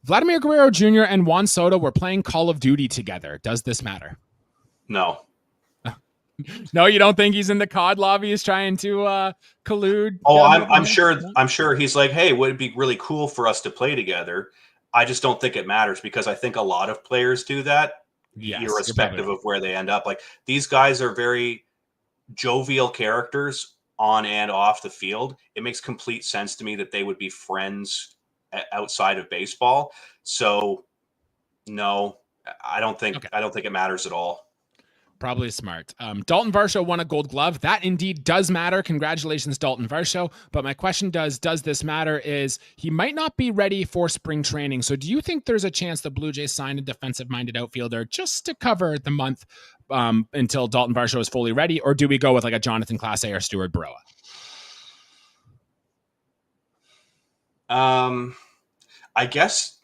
Vladimir Guerrero Jr. and Juan Soto were playing Call of Duty together. Does this matter? No. No, you don't think he's in the COD lobbies trying to collude? Oh, I'm sure he's like, hey, would it be really cool for us to play together? I just don't think it matters because I think a lot of players do that, irrespective of where they end up. Like, these guys are very jovial characters on and off the field. It makes complete sense to me that they would be friends outside of baseball. So no, I don't think it matters at all. Probably smart. Dalton Varsho won a Gold Glove. That indeed does matter. Congratulations, Dalton Varsho. But my question does this matter is he might not be ready for spring training. So do you think there's a chance the Blue Jays sign a defensive-minded outfielder just to cover the month until Dalton Varsho is fully ready? Or do we go with like a Jonathan Clase or Stuart Baroa? I guess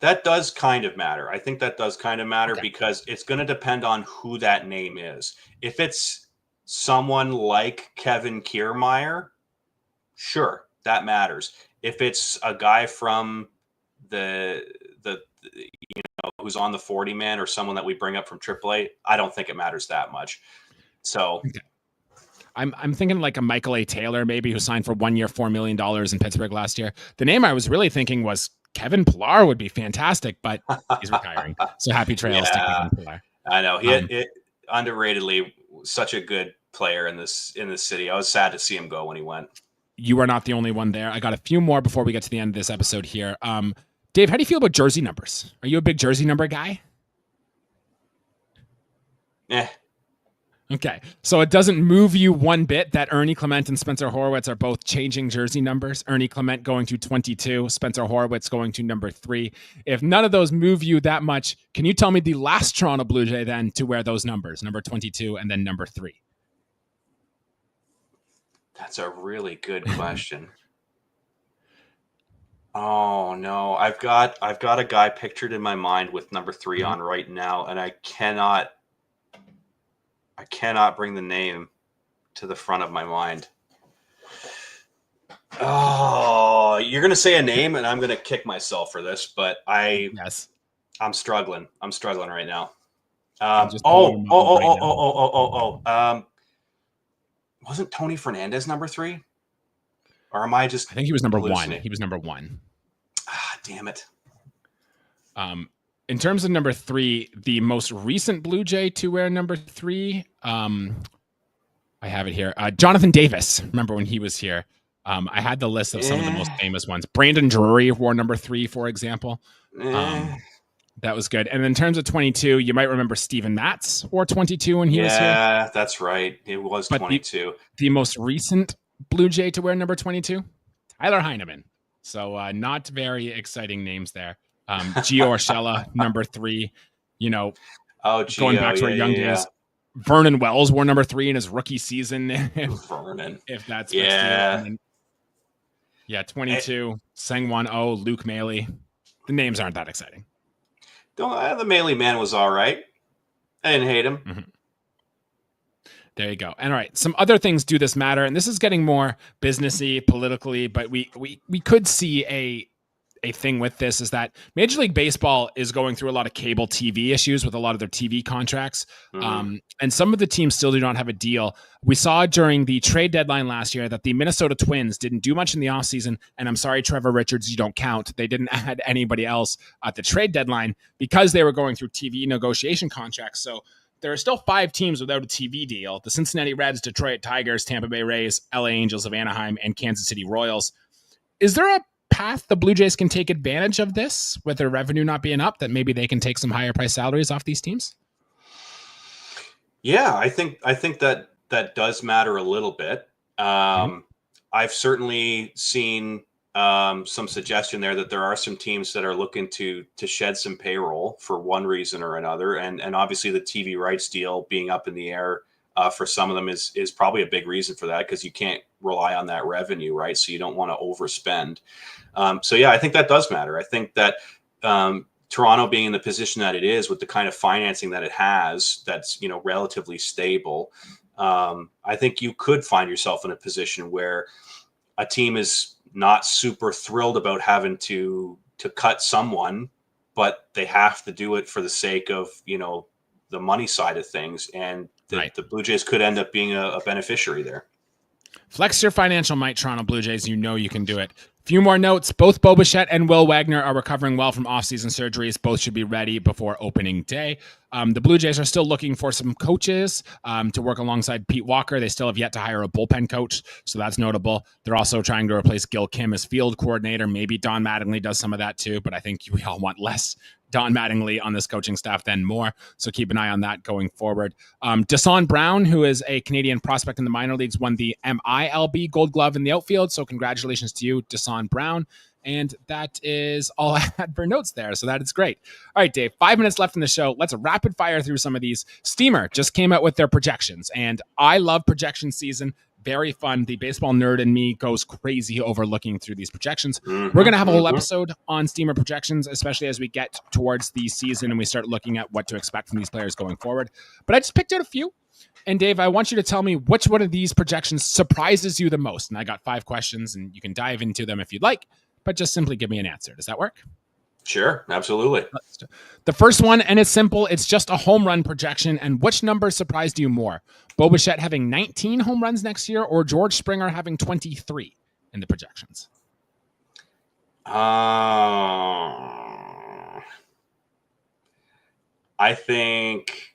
that does kind of matter. I think that does kind of matter because it's going to depend on who that name is. If it's someone like Kevin Kiermaier, sure, that matters. If it's a guy from the who's on the 40-man or someone that we bring up from AAA, I don't think it matters that much. So I'm thinking like a Michael A. Taylor, maybe, who signed for 1 year, $4 million in Pittsburgh last year. The name I was really thinking was Kevin Pillar would be fantastic, but he's retiring. So happy trails to Kevin Pillar. I know he underratedly such a good player in this city. I was sad to see him go when he went. you are not the only one there. I got a few more before we get to the end of this episode here. Dave, how do you feel about jersey numbers? Are you a big jersey number guy? Yeah. Okay, so it doesn't move you one bit that Ernie Clement and Spencer Horwitz are both changing jersey numbers. Ernie Clement going to 22, Spencer Horwitz going to number 3. If none of those move you that much, can you tell me the last Toronto Blue Jay then to wear those numbers, number 22 and then number 3? That's a really good question. Oh no, I've got a guy pictured in my mind with number 3 on right now, and I cannot bring the name to the front of my mind. Oh, you're gonna say a name, and I'm gonna kick myself for this, but I'm struggling. I'm struggling right now. Wasn't Tony Fernandez number 3? Or am I just? I think he was number 1. He was number 1. Ah, damn it. In terms of number 3, the most recent Blue Jay to wear number 3, I have it here. Jonathan Davis. Remember when he was here? I had the list of some of the most famous ones. Brandon Drury wore number 3, for example. That was good. And in terms of 22, you might remember Steven Matz wore 22 when he was here. Yeah, that's right. It was 22. The most recent Blue Jay to wear number 22, Tyler Heineman. So not very exciting names there. Gio Urshela, number 3. Gio, going back to our young days. Vernon Wells wore number 3 in his rookie season. Vernon. If that's 22. Sangwon Oh, Luke Maley. The names aren't that exciting. The Maley man was all right. I didn't hate him. Mm-hmm. There you go. And all right, some other things do this matter, and this is getting more businessy, politically, but we could see a thing with this is that Major League Baseball is going through a lot of cable TV issues with a lot of their TV contracts. Mm-hmm. And some of the teams still do not have a deal. We saw during the trade deadline last year that the Minnesota Twins didn't do much in the offseason. And I'm sorry, Trevor Richards, you don't count. They didn't add anybody else at the trade deadline because they were going through TV negotiation contracts. So there are still 5 teams without a TV deal: the Cincinnati Reds, Detroit Tigers, Tampa Bay Rays, LA Angels of Anaheim, and Kansas City Royals. Is there a path the Blue Jays can take advantage of this with their revenue not being up, that maybe they can take some higher price salaries off these teams? Yeah, I think that does matter a little bit. I've certainly seen some suggestion there that there are some teams that are looking to shed some payroll for one reason or another, and obviously the TV rights deal being up in the air for some of them is probably a big reason for that, because you can't rely on that revenue, right? So you don't want to overspend. So yeah, I think that does matter. I think that Toronto being in the position that it is with the kind of financing that it has, that's relatively stable. I think you could find yourself in a position where a team is not super thrilled about having to cut someone, but they have to do it for the sake of the money side of things, and the Blue Jays could end up being a beneficiary there. Flex your financial might, Toronto Blue Jays. You know you can do it. Few more notes. Both Bo Bichette and Will Wagner are recovering well from off-season surgeries. Both should be ready before opening day. The Blue Jays are still looking for some coaches to work alongside Pete Walker. They still have yet to hire a bullpen coach, so that's notable. They're also trying to replace Gil Kim as field coordinator. Maybe Don Mattingly does some of that too, but I think we all want less Don Mattingly on this coaching staff than more. So keep an eye on that going forward. Desan Brown, who is a Canadian prospect in the minor leagues, won the MILB Gold Glove in the outfield. So congratulations to you, Desan Brown. And that is all I had for notes there. So that is great. All right, Dave, 5 minutes left in the show. Let's rapid fire through some of these. Steamer just came out with their projections, and I love projection season. Very fun. The baseball nerd in me goes crazy over looking through these projections. We're going to have a whole episode on Steamer projections, especially as we get towards the season and we start looking at what to expect from these players going forward. But I just picked out a few. And Dave, I want you to tell me which one of these projections surprises you the most. And I got 5 questions, and you can dive into them if you'd like, but just simply give me an answer. Does that work? Sure, absolutely. The first one, and it's simple, it's just a home run projection. And which number surprised you more? Bo Bichette having 19 home runs next year, or George Springer having 23 in the projections? I think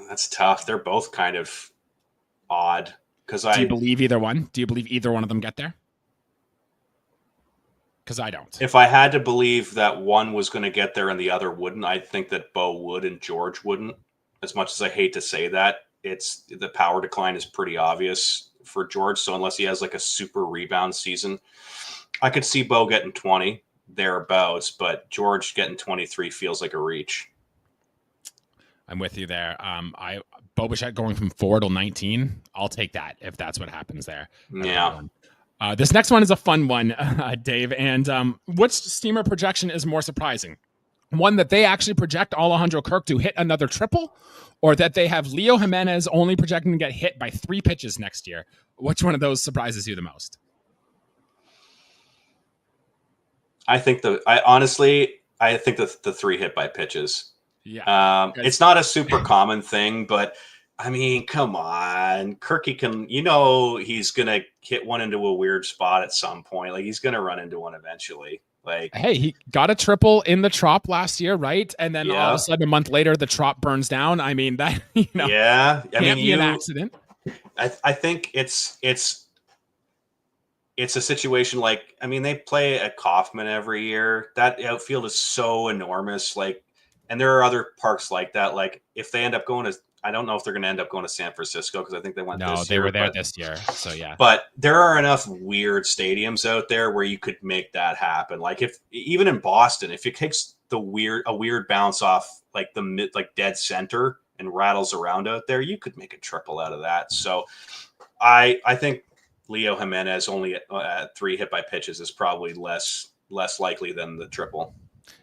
that's tough. They're both kind of odd. Do you believe either one? Do you believe either one of them get there? Because I don't. If I had to believe that one was going to get there and the other wouldn't, I'd think that Bo would and George wouldn't. As much as I hate to say that, the power decline is pretty obvious for George. So unless he has like a super rebound season, I could see Bo getting 20 thereabouts, but George getting 23 feels like a reach. I'm with you there. Bo Bichette going from 4 to 19. I'll take that if that's what happens there. Yeah. This next one is a fun one, Dave. And which steamer projection is more surprising? One that they actually project Alejandro Kirk to hit another triple, or that they have Leo Jimenez only projecting to get hit by 3 pitches next year? Which one of those surprises you the most? I think the 3 hit by pitches. Yeah. It's not a super common thing, but I mean, come on. Kirky he's going to hit one into a weird spot at some point. Like, he's going to run into one eventually. Like, hey, he got a triple in the Trop last year, right? And then all of a sudden, a month later, the Trop burns down. I mean, that, yeah, I mean, be an accident. I think it's a situation like, I mean, they play at Kauffman every year. That outfield is so enormous. Like, and there are other parks like that. Like, if they end up going to, I don't know if they're going to end up going to San Francisco because I think they went this year. No, they were there this year. So, yeah. But there are enough weird stadiums out there where you could make that happen. Like, even in Boston, if it takes a weird bounce off like dead center and rattles around out there, you could make a triple out of that. So I think Leo Jimenez only at 3 hit by pitches is probably less likely than the triple.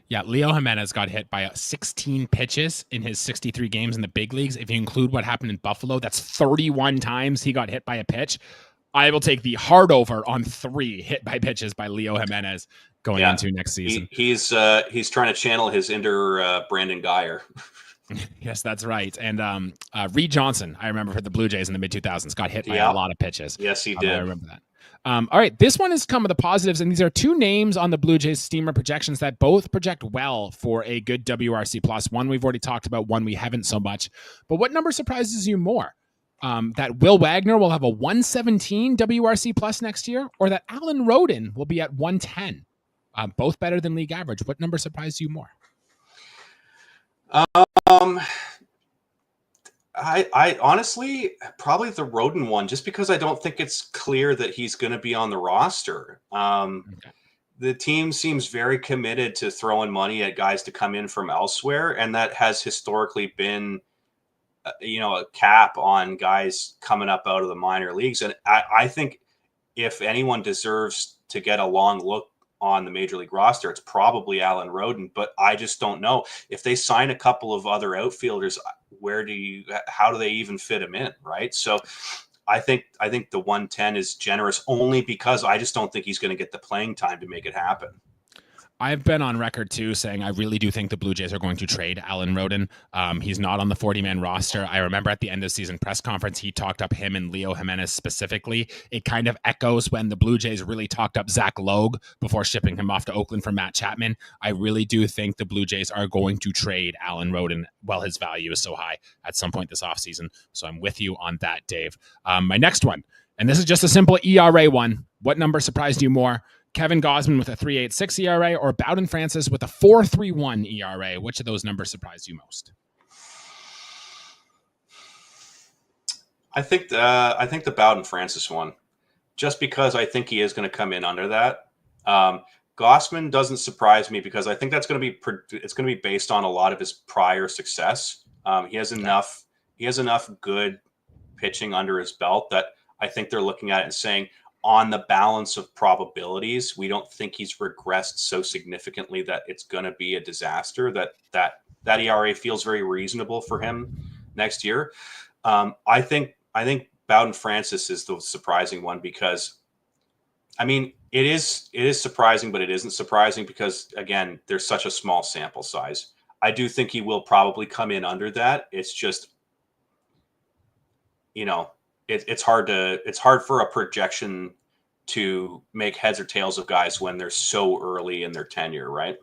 Yeah, Leo Jimenez got hit by 16 pitches in his 63 games in the big leagues. If you include what happened in Buffalo, that's 31 times he got hit by a pitch. I will take the hard over on 3 hit by pitches by Leo Jimenez going into next season. He's trying to channel his inner Brandon Guyer. Yes, that's right. And Reed Johnson, I remember for the Blue Jays in the mid-2000s, got hit by a lot of pitches. Yes, he did. I remember that. All right, this one is come with the positives, and these are 2 names on the Blue Jays steamer projections that both project well for a good WRC plus. One we've already talked about, one we haven't so much. But what number surprises you more? That Will Wagner will have a 117 WRC plus next year, or that Alan Roden will be at 110? Both better than league average. What number surprised you more? I honestly probably the Roden one, just because I don't think it's clear that he's going to be on the roster. The team seems very committed to throwing money at guys to come in from elsewhere, and that has historically been, a cap on guys coming up out of the minor leagues. And I think if anyone deserves to get a long look on the major league roster, it's probably Alan Roden, but I just don't know if they sign a couple of other outfielders. How do they even fit him in? Right. So I think the 110 is generous only because I just don't think he's going to get the playing time to make it happen. I've been on record, too, saying I really do think the Blue Jays are going to trade Alan Roden. He's not on the 40-man roster. I remember at the end of the season press conference, he talked up him and Leo Jimenez specifically. It kind of echoes when the Blue Jays really talked up Zach Logue before shipping him off to Oakland for Matt Chapman. I really do think the Blue Jays are going to trade Alan Roden while his value is so high at some point this offseason. So I'm with you on that, Dave. My next one, and this is just a simple ERA one. What number surprised you more? Kevin Gausman with a 3.86 ERA or Bowden Francis with a 4.31 ERA? Which of those numbers surprised you most? I think the Bowden Francis one, just because I think he is going to come in under that. Gausman doesn't surprise me because I think it's going to be based on a lot of his prior success. He has enough good pitching under his belt that I think they're looking at it and saying, on the balance of probabilities, we don't think he's regressed so significantly that it's going to be a disaster. That ERA feels very reasonable for him next year. I think Bowden Francis is the surprising one because, I mean, it is surprising, but it isn't surprising because, again, there's such a small sample size. I do think he will probably come in under that. It's just, it's hard for a projection to make heads or tails of guys when they're so early in their tenure, right?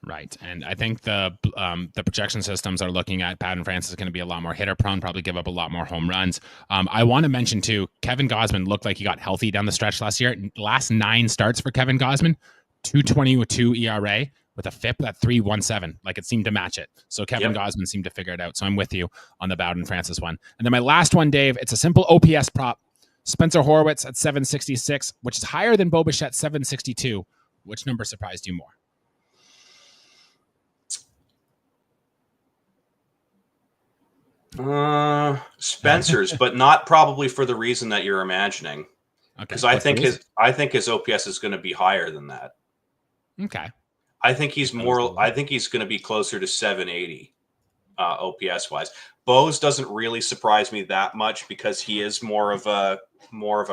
Right. And I think the projection systems are looking at Bowden Francis is going to be a lot more hitter prone, probably give up a lot more home runs. I want to mention too, Kevin Gausman looked like he got healthy down the stretch last year. Last 9 starts for Kevin Gausman, 2.22 ERA with a FIP at 3.17. Like it seemed to match it. So Kevin Gausman seemed to figure it out. So I'm with you on the Bowden Francis one. And then my last one, Dave, it's a simple OPS prop. Spencer Horwitz at 766, which is higher than Bo Bichette 762. Which number surprised you more? Spencer's, but not probably for the reason that you're imagining. Because I think his OPS is going to be higher than that. Okay. I think he's going to be closer to 780 OPS wise. Bo's doesn't really surprise me that much because he is more of a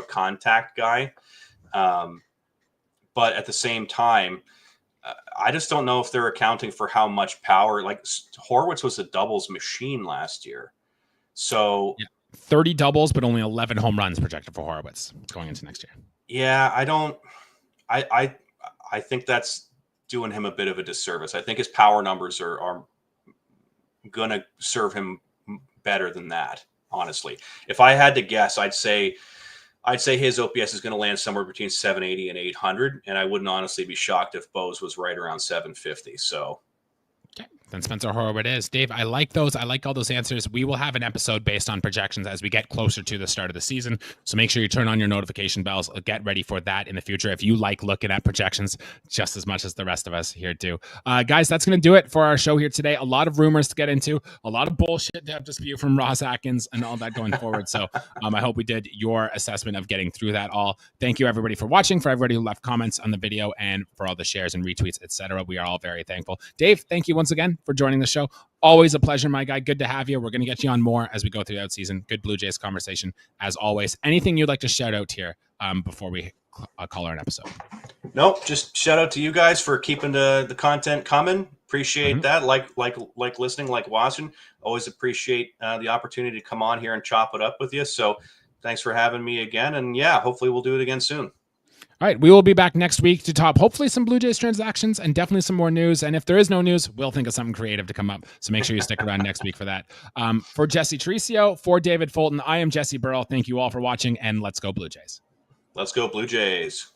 contact guy. But at the same time, I just don't know if they're accounting for how much power. Like Horwitz was a doubles machine last year. So 30 doubles, but only 11 home runs projected for Horwitz going into next year. Yeah, I think that's doing him a bit of a disservice. I think his power numbers are going to serve him better than that, honestly. If I had to guess, I'd say his OPS is going to land somewhere between 780 and 800, and I wouldn't honestly be shocked if Bo's was right around 750. So okay, then Spencer Horwitz is. Dave, I like those. I like all those answers. We will have an episode based on projections as we get closer to the start of the season. So make sure you turn on your notification bells. Get ready for that in the future if you like looking at projections just as much as the rest of us here do. Guys, that's going to do it for our show here today. A lot of rumors to get into, a lot of bullshit to have to spew from Ross Atkins and all that going forward. So I hope we did your assessment of getting through that all. Thank you, everybody, for watching, for everybody who left comments on the video, and for all the shares and retweets, etc. We are all very thankful. Dave, thank you once again for joining the show. Always a pleasure, my guy. Good to have you. We're going to get you on more as we go through the out season. Good Blue Jays conversation as always. Anything you'd like to shout out here before we call our episode? Nope. Just shout out to you guys for keeping the content coming. Appreciate that. Like listening, like watching. Always appreciate the opportunity to come on here and chop it up with you. So thanks for having me again. And yeah, hopefully we'll do it again soon. All right, we will be back next week to top hopefully some Blue Jays transactions and definitely some more news. And if there is no news, we'll think of something creative to come up. So make sure you stick around next week for that. For Jesse Tricio, for David Fulton, I am Jesse Burrell. Thank you all for watching, and let's go Blue Jays. Let's go Blue Jays.